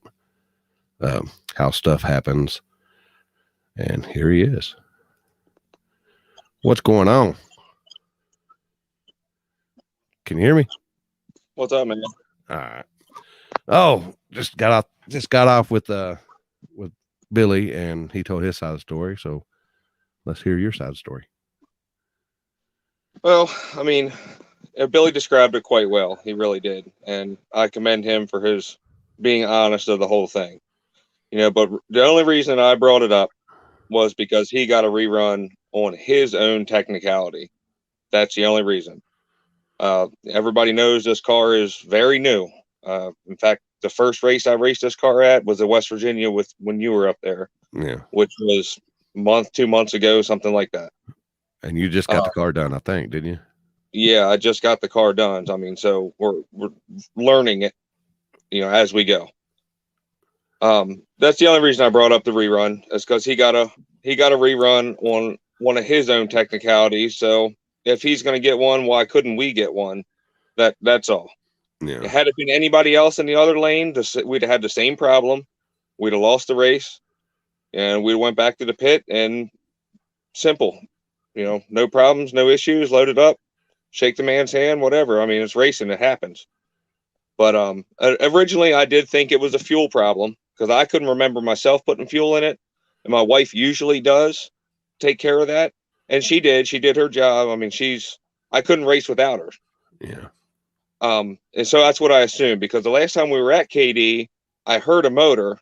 Speaker 1: how stuff happens. And here he is. What's going on? Can you hear me?
Speaker 5: What's up, man?
Speaker 1: All right. Oh, just got off with Billy, and he told his side of the story. So let's hear your side of the story.
Speaker 5: Well, I mean, Billy described it quite well. He really did. And I commend him for his being honest of the whole thing. But the only reason I brought it up was because he got a rerun on his own technicality. That's the only reason. Everybody knows this car is very new. In fact, the first race I raced this car at was at West Virginia when you were up there.
Speaker 1: Yeah.
Speaker 5: Which was 2 months ago, something like that.
Speaker 1: And you just got the car done, I think, didn't you?
Speaker 5: Yeah, I just got the car done. I mean, so we're learning it, as we go. That's the only reason I brought up the rerun, is because he got a rerun on one of his own technicalities. So if he's going to get one, why couldn't we get one? That's all.
Speaker 1: Yeah.
Speaker 5: Had it been anybody else in the other lane, we'd have had the same problem. We'd have lost the race, and we went back to the pit, and simple, no problems, no issues, load it up, shake the man's hand, whatever. I mean, it's racing, it happens. But originally I did think it was a fuel problem because I couldn't remember myself putting fuel in it. And my wife usually does take care of that. And she did her job. I mean, I couldn't race without her.
Speaker 1: Yeah.
Speaker 5: And so that's what I assumed, because the last time we were at KD, I heard a motor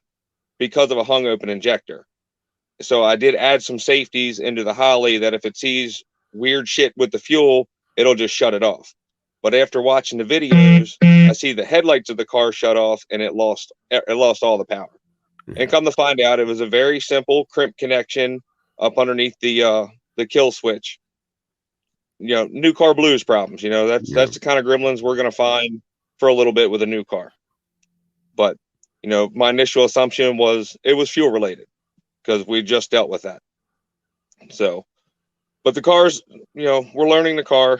Speaker 5: because of a hung open injector. So I did add some safeties into the Holly that if it sees weird shit with the fuel, it'll just shut it off. But after watching the videos, I see the headlights of the car shut off, and it lost all the power.
Speaker 1: Yeah.
Speaker 5: And come to find out, it was a very simple crimp connection up underneath the kill switch. New car blues problems. That's the kind of gremlins we're going to find for a little bit with a new car. But my initial assumption was it was fuel related, because we just dealt with that. So, but the cars, we're learning the car.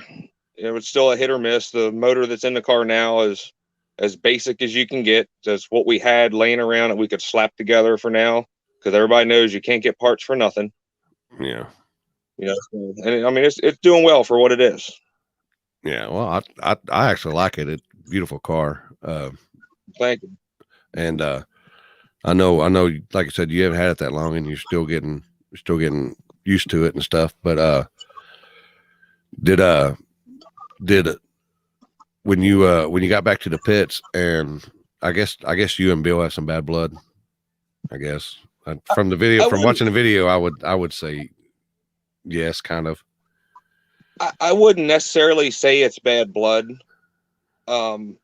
Speaker 5: It's still a hit or miss. The motor that's in the car now is as basic as you can get. That's what we had laying around that we could slap together for now, because everybody knows you can't get parts for nothing.
Speaker 1: Yeah.
Speaker 5: And I mean, it's doing well for what it is.
Speaker 1: Yeah. Well, I actually like it. It's a beautiful car.
Speaker 5: Thank you.
Speaker 1: And I know, like I said, you haven't had it that long, and you're still getting used to it and stuff. But did when you got back to the pits, and I guess you and Bill have some bad blood. I guess from the video, from watching the video, I would say yes, kind of.
Speaker 5: I wouldn't necessarily say it's bad blood. I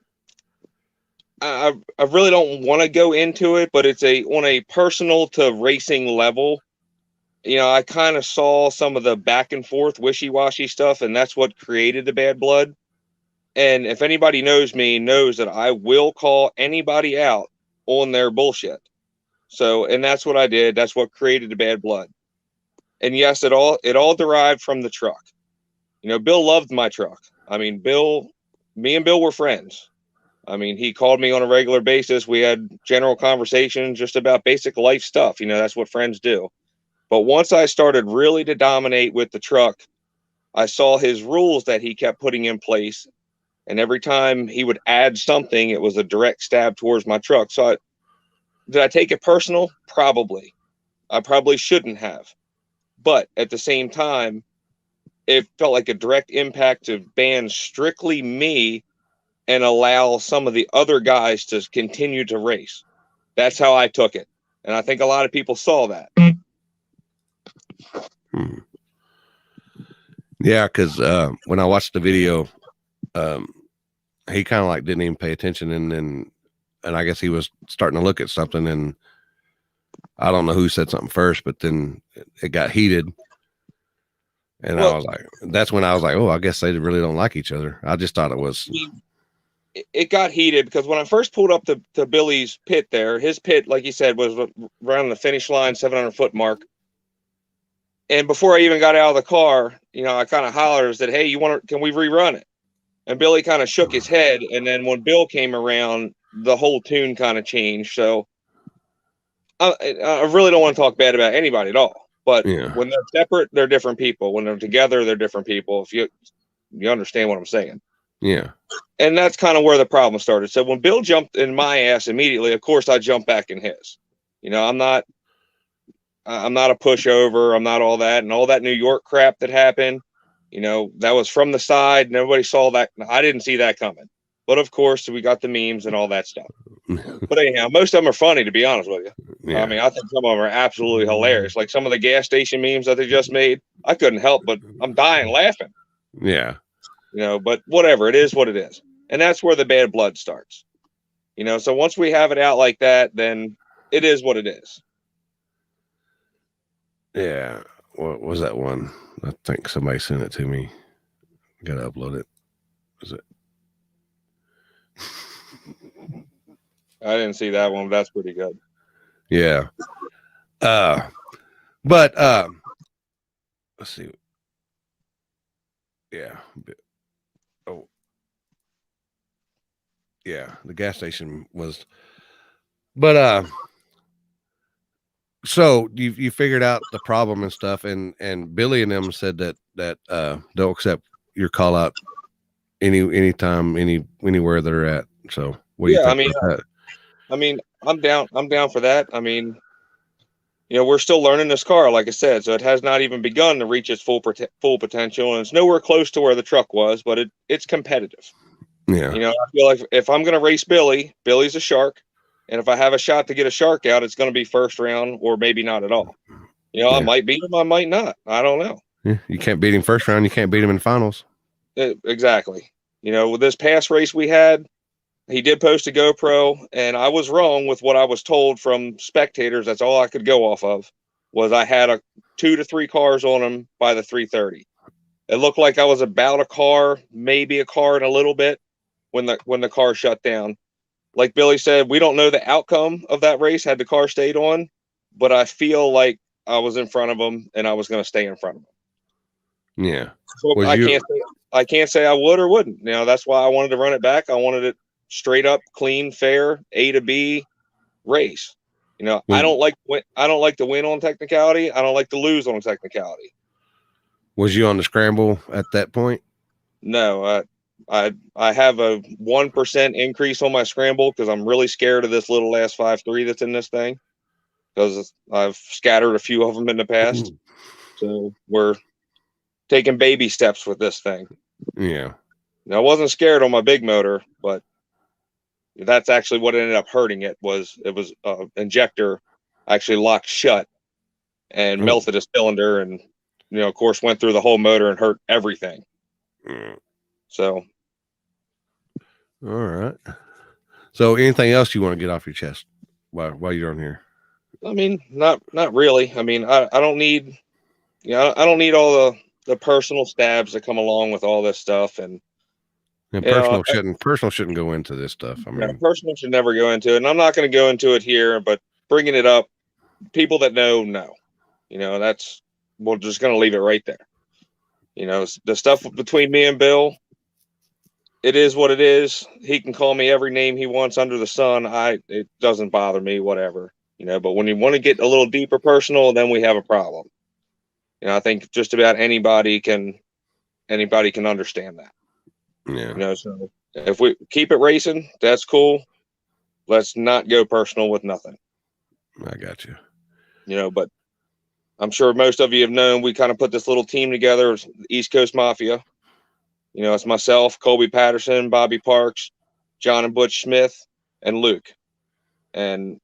Speaker 5: really don't want to go into it, but it's on a personal to racing level. I kind of saw some of the back and forth wishy-washy stuff, and that's what created the bad blood. And if anybody knows me, knows that I will call anybody out on their bullshit. So, and that's what I did. That's what created the bad blood. And yes, it all derived from the truck. Bill loved my truck. I mean, me and Bill were friends. I mean, he called me on a regular basis. We had general conversations just about basic life stuff. That's what friends do. But once I started really to dominate with the truck, I saw his rules that he kept putting in place. And every time he would add something, it was a direct stab towards my truck. So did I take it personal? Probably. I probably shouldn't have. But at the same time, it felt like a direct impact to ban strictly me and allow some of the other guys to continue to race. That's how I took it. And I think a lot of people saw that.
Speaker 1: Yeah, because when I watched the video, he kind of like didn't even pay attention, and I guess he was starting to look at something, and I don't know who said something first, but then it got heated, and I was like, that's when I was like, oh, I guess they really don't like each other. I just thought it was.
Speaker 5: It got heated because when I first pulled up to Billy's pit there, his pit, like he said, was around the finish line, 700-foot mark. And before I even got out of the car, I kind of hollered, said, hey, can we rerun it? And Billy kind of shook his head. And then when Bill came around, the whole tune kind of changed. So I really don't want to talk bad about anybody at all. But when they're separate, they're different people. When they're together, they're different people. If you understand what I'm saying.
Speaker 1: Yeah.
Speaker 5: And that's kind of where the problem started. So when Bill jumped in my ass immediately, of course I jumped back in his. I'm not a pushover. I'm not all that. And all that New York crap that happened, that was from the side and everybody saw that. I didn't see that coming. But of course, we got the memes and all that stuff. But anyhow, most of them are funny, to be honest with you. Yeah. I mean, I think some of them are absolutely hilarious. Like some of the gas station memes that they just made, I couldn't help but I'm dying laughing.
Speaker 1: Yeah.
Speaker 5: But whatever, it is what it is. And that's where the bad blood starts. So once we have it out like that, then it is what it is.
Speaker 1: Yeah. What was that one? I think somebody sent it to me. Gotta upload it. Is it?
Speaker 5: I didn't see that one, but that's pretty good.
Speaker 1: Yeah. But let's see. Yeah. Oh. Yeah, the gas station was. But so you figured out the problem and stuff, and Billy and them said that they'll accept your call out anytime, anywhere they're at. So what do you
Speaker 5: Yeah,
Speaker 1: think about that?
Speaker 5: I mean, I'm down for that. I mean, we're still learning this car, like I said, so it has not even begun to reach its full potential, and it's nowhere close to where the truck was, but it's competitive.
Speaker 1: Yeah.
Speaker 5: I feel like if I'm going to race Billy's a shark, and if I have a shot to get a shark out, it's going to be first round or maybe not at all. I might beat him, I might not. I don't know.
Speaker 1: Yeah, you can't beat him first round. You can't beat him in finals.
Speaker 5: Exactly. With this past race we had, he did post a GoPro, and I was wrong with what I was told from spectators. That's all I could go off of, was I had 2 to 3 cars on him by the 3:30. It looked like I was about a car, maybe a car and a little bit when the car shut down. Like Billy said, we don't know the outcome of that race had the car stayed on, but I feel like I was in front of him and I was going to stay in front of him.
Speaker 1: Yeah.
Speaker 5: So I can't say I would or wouldn't. That's why I wanted to run it back. I wanted it straight up, clean, fair, A to B race. I don't like to win on technicality. I don't like to lose on technicality.
Speaker 1: Was you on the scramble at that point?
Speaker 5: No, I have a 1% increase on my scramble because I'm really scared of this little last 5.3 that's in this thing, because I've scattered a few of them in the past. So we're taking baby steps with this thing.
Speaker 1: Yeah.
Speaker 5: Now, I wasn't scared on my big motor, but that's actually what ended up hurting it. Was injector actually locked shut and melted a cylinder, and of course went through the whole motor and hurt everything. So,
Speaker 1: all right. So, anything else you want to get off your chest while you're on here?
Speaker 5: I mean, not really. I mean, I don't need, I don't need all the personal stabs that come along with all this stuff, and
Speaker 1: personal shouldn't go into this stuff. I mean,
Speaker 5: personal should never go into it, and I'm not going to go into it here. But bringing it up, people that know. We're just going to leave it right there. The stuff between me and Bill, it is what it is. He can call me every name he wants under the sun. It doesn't bother me, whatever. But when you want to get a little deeper personal, then we have a problem. I think just about anybody can understand that.
Speaker 1: Yeah.
Speaker 5: So if we keep it racing, that's cool. Let's not go personal with nothing.
Speaker 1: I got you.
Speaker 5: But I'm sure most of you have known we kind of put this little team together, East Coast Mafia. It's myself, Colby Patterson, Bobby Parks, John and Butch Smith, and Luke. And,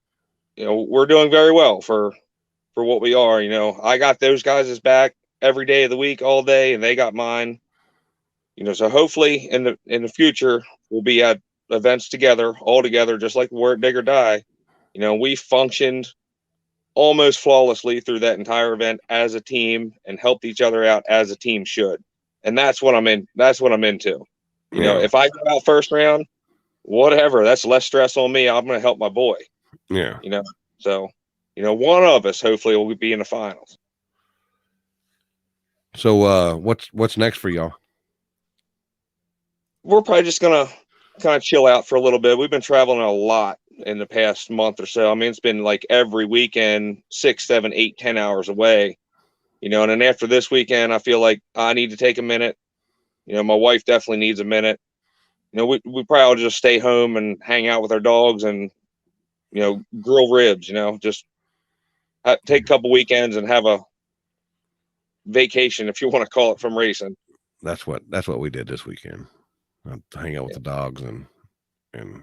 Speaker 5: we're doing very well for what we are. I got those guys' back every day of the week, all day, and they got mine. So hopefully in the future, we'll be at events together, all together, just like Work, Dig or Die. We functioned almost flawlessly through that entire event as a team and helped each other out as a team should. And that's what I'm in. That's what I'm into. If I go out first round, whatever, that's less stress on me. I'm going to help my boy.
Speaker 1: Yeah.
Speaker 5: So, one of us hopefully will be in the finals.
Speaker 1: So, what's next for y'all?
Speaker 5: We're probably just going to kind of chill out for a little bit. We've been traveling a lot in the past month or so. I mean, it's been like every weekend, 6, 7, 8, 10 hours away, and then after this weekend, I feel like I need to take a minute. My wife definitely needs a minute. We probably will just stay home and hang out with our dogs and, grill ribs, just take a couple weekends and have a vacation, if you want to call it, from racing.
Speaker 1: That's what we did this weekend. Hang out with the dogs and do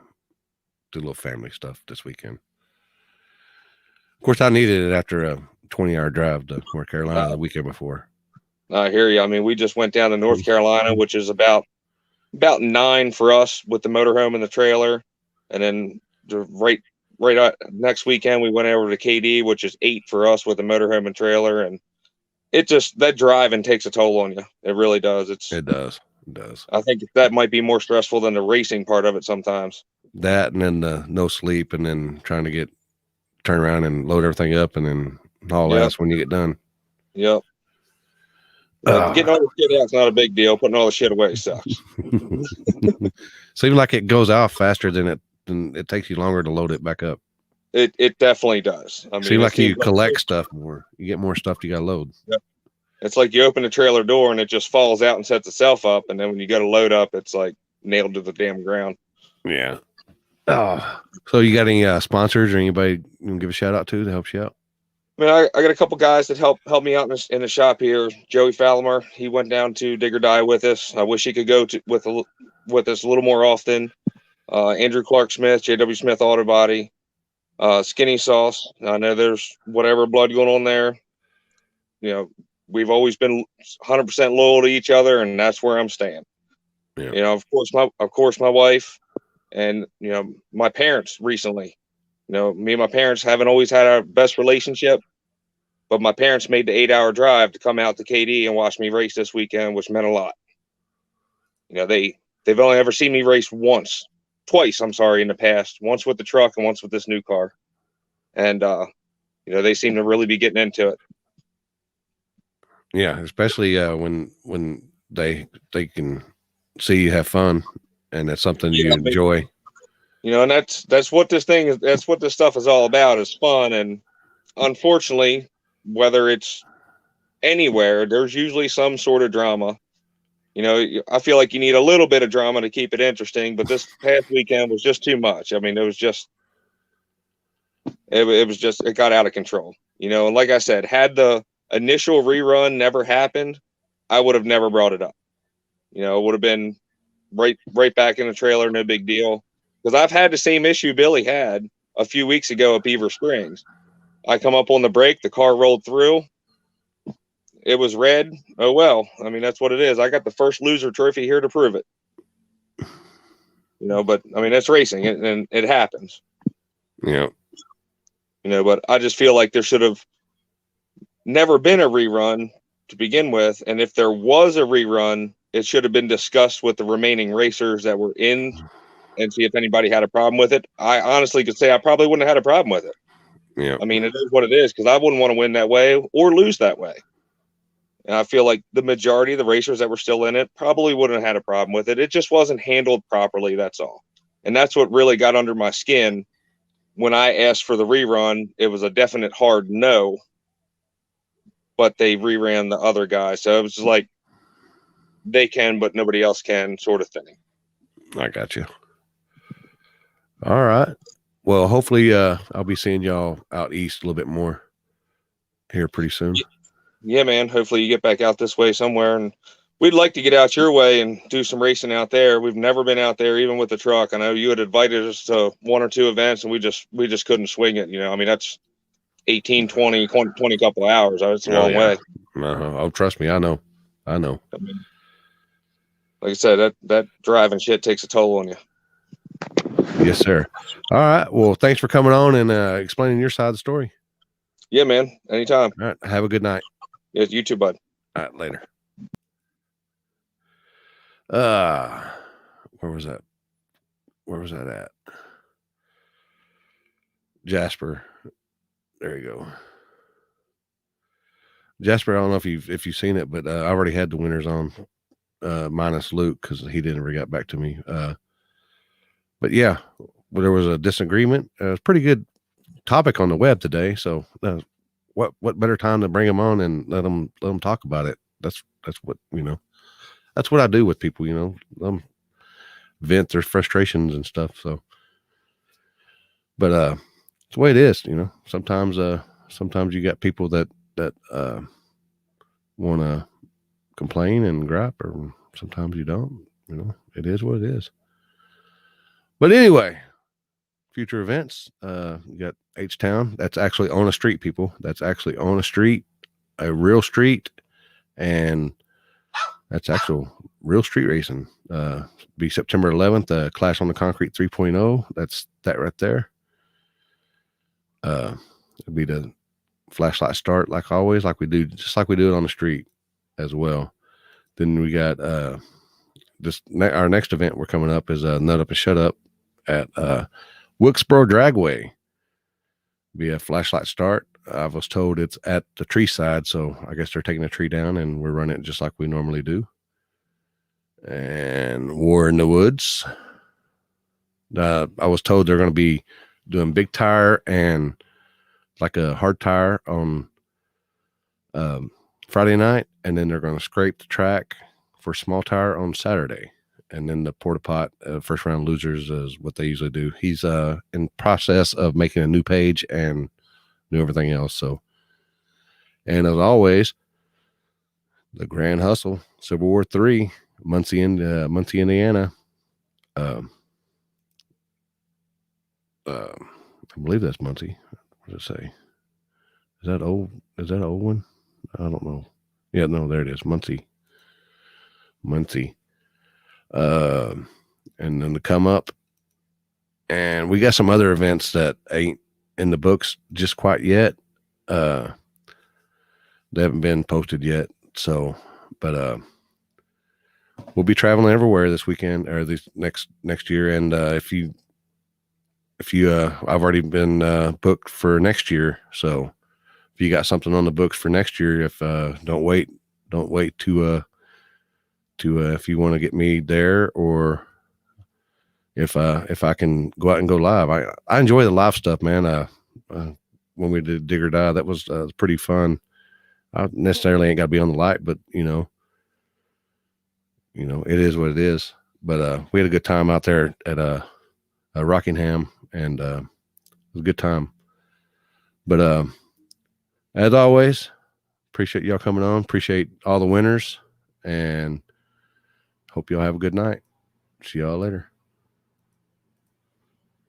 Speaker 1: a little family stuff this weekend. Of course, I needed it after a 20-hour drive to North Carolina the weekend before.
Speaker 5: I hear you. I mean, we just went down to North Carolina, which is about 9 for us with the motorhome and the trailer, and then right next weekend we went over to KD, which is 8 for us with the motorhome and trailer, and it just, that driving takes a toll on you. It really does.
Speaker 1: It does.
Speaker 5: I think that might be more stressful than the racing part of it sometimes.
Speaker 1: That, and then the no sleep, and then trying to turn around and load everything up, and then all that's when you get done.
Speaker 5: Yep. Getting all the shit out's not a big deal. Putting all the shit away sucks.
Speaker 1: Seems like it goes off faster than it takes you longer to load it back up.
Speaker 5: It definitely does. I mean,
Speaker 1: seems like you collect stuff more. You get more stuff you got to load.
Speaker 5: Yep. It's like you open the trailer door and it just falls out and sets itself up, and then when you go to load up, it's like nailed to the damn ground.
Speaker 1: Yeah. Oh, so you got any sponsors or anybody you can give a shout out to help you out?
Speaker 5: I mean, I got a couple guys that help me out in the shop here. Joey Fallimer, he went down to Dig or Die with us. I wish he could go with us a little more often. Andrew Clark Smith, JW Smith Auto Body, Skinny Sauce. I know there's whatever blood going on there. You know, we've always been 100% loyal to each other, and that's where I'm staying.
Speaker 1: Yeah.
Speaker 5: You know, of course, my wife, and you know, my parents recently. You know, me and my parents haven't always had our best relationship, but my parents made the 8-hour drive to come out to KD and watch me race this weekend, which meant a lot. You know, they've only ever seen me race twice, I'm sorry, in the past. Once with the truck and once with this new car. And you know, they seem to really be getting into it.
Speaker 1: Yeah, especially when they can see you have fun and that's something you enjoy.
Speaker 5: You know, and that's what this thing is. That's what this stuff is all about, is fun. And unfortunately, whether it's anywhere, there's usually some sort of drama. You know, I feel like you need a little bit of drama to keep it interesting, but this past weekend was just too much. I mean, it got out of control. You know, and like I said, had the initial rerun never happened, I would have never brought it up. You know, it would have been right back in the trailer, no big deal. Because I've had the same issue Billy had a few weeks ago at Beaver Springs. I come up on the break, the car rolled through. It was red. Oh, well, I mean, that's what it is. I got the first loser trophy here to prove it. You know, but I mean, it's racing and it happens.
Speaker 1: Yeah.
Speaker 5: You know, but I just feel like there should have never been a rerun to begin with. And if there was a rerun, it should have been discussed with the remaining racers that were in and see if anybody had a problem with it. I honestly could say I probably wouldn't have had a problem with it.
Speaker 1: Yeah.
Speaker 5: I mean, it is what it is, because I wouldn't want to win that way or lose that way. And I feel like the majority of the racers that were still in it probably wouldn't have had a problem with it. It just wasn't handled properly. That's all. And that's what really got under my skin. When I asked for the rerun, it was a definite hard no, but they reran the other guy. So it was just like, they can, but nobody else can, sort of thing.
Speaker 1: I got you. All right. Well, hopefully I'll be seeing y'all out east a little bit more here pretty soon.
Speaker 5: Yeah, man. Hopefully you get back out this way somewhere, and we'd like to get out your way and do some racing out there. We've never been out there, even with the truck. I know you had invited us to 1 or 2 events, and we just couldn't swing it. You know, I mean, that's 18, 20 couple of hours. It's a long way.
Speaker 1: Oh, trust me. I know.
Speaker 5: I mean, like I said, that driving shit takes a toll on you.
Speaker 1: Yes, sir. All right. Well, thanks for coming on and explaining your side of the story.
Speaker 5: Yeah, man. Anytime.
Speaker 1: All right. Have a good night.
Speaker 5: Yeah, you too, bud.
Speaker 1: All right. Later. Where was that? Where was that at? Jasper. There you go. Jasper, I don't know if you've seen it, but I already had the winners on, minus Luke, because he never got back to me. But yeah, there was a disagreement. It was a pretty good topic on the web today. So what better time to bring them on and let them talk about it? That's what, you know, that's what I do with people, you know, let them vent their frustrations and stuff. So, but it's the way it is, you know. Sometimes you got people that want to complain and gripe, or sometimes you don't. You know, it is what it is. But anyway, future events. You got H-Town. That's actually on a street, people. That's actually on a street, a real street, and that's actual real street racing. Be September 11th. Clash on the Concrete 3.0. That's that right there. It'll be the flashlight start, like always, like we do, just like we do it on the street as well. Then we got our next event we're coming up is Nut Up and Shut Up at Wilkesboro Dragway. Be a flashlight start. I was told it's at the tree side, so I guess they're taking the tree down, and we're running it just like we normally do. And War in the Woods. I was told they're going to be doing big tire and like a hard tire on Friday night, and then they're going to scrape the track for small tire on Saturday. And then the porta pot first round losers is what they usually do. He's in process of making a new page and do everything else. So, and as always, the Grand Hustle, Civil War 3, Muncie, Indiana. I believe that's Muncie. What does it say? Is that old? Is that an old one? I don't know. Yeah, no, there it is. Muncie. And then to come up. And we got some other events that ain't in the books just quite yet. They haven't been posted yet. So, but we'll be traveling everywhere this weekend or this next year. And if you I've already been booked for next year. So if you got something on the books for next year, if don't wait to if you want to get me there, or if I can go out and go live. I enjoy the live stuff, man. When we did Dig or Die, that was pretty fun. I necessarily ain't got to be on the light, but you know, it is what it is. But we had a good time out there at Rockingham, and it was a good time. But as always, appreciate y'all coming on. Appreciate all the winners, and hope y'all have a good night. See y'all later.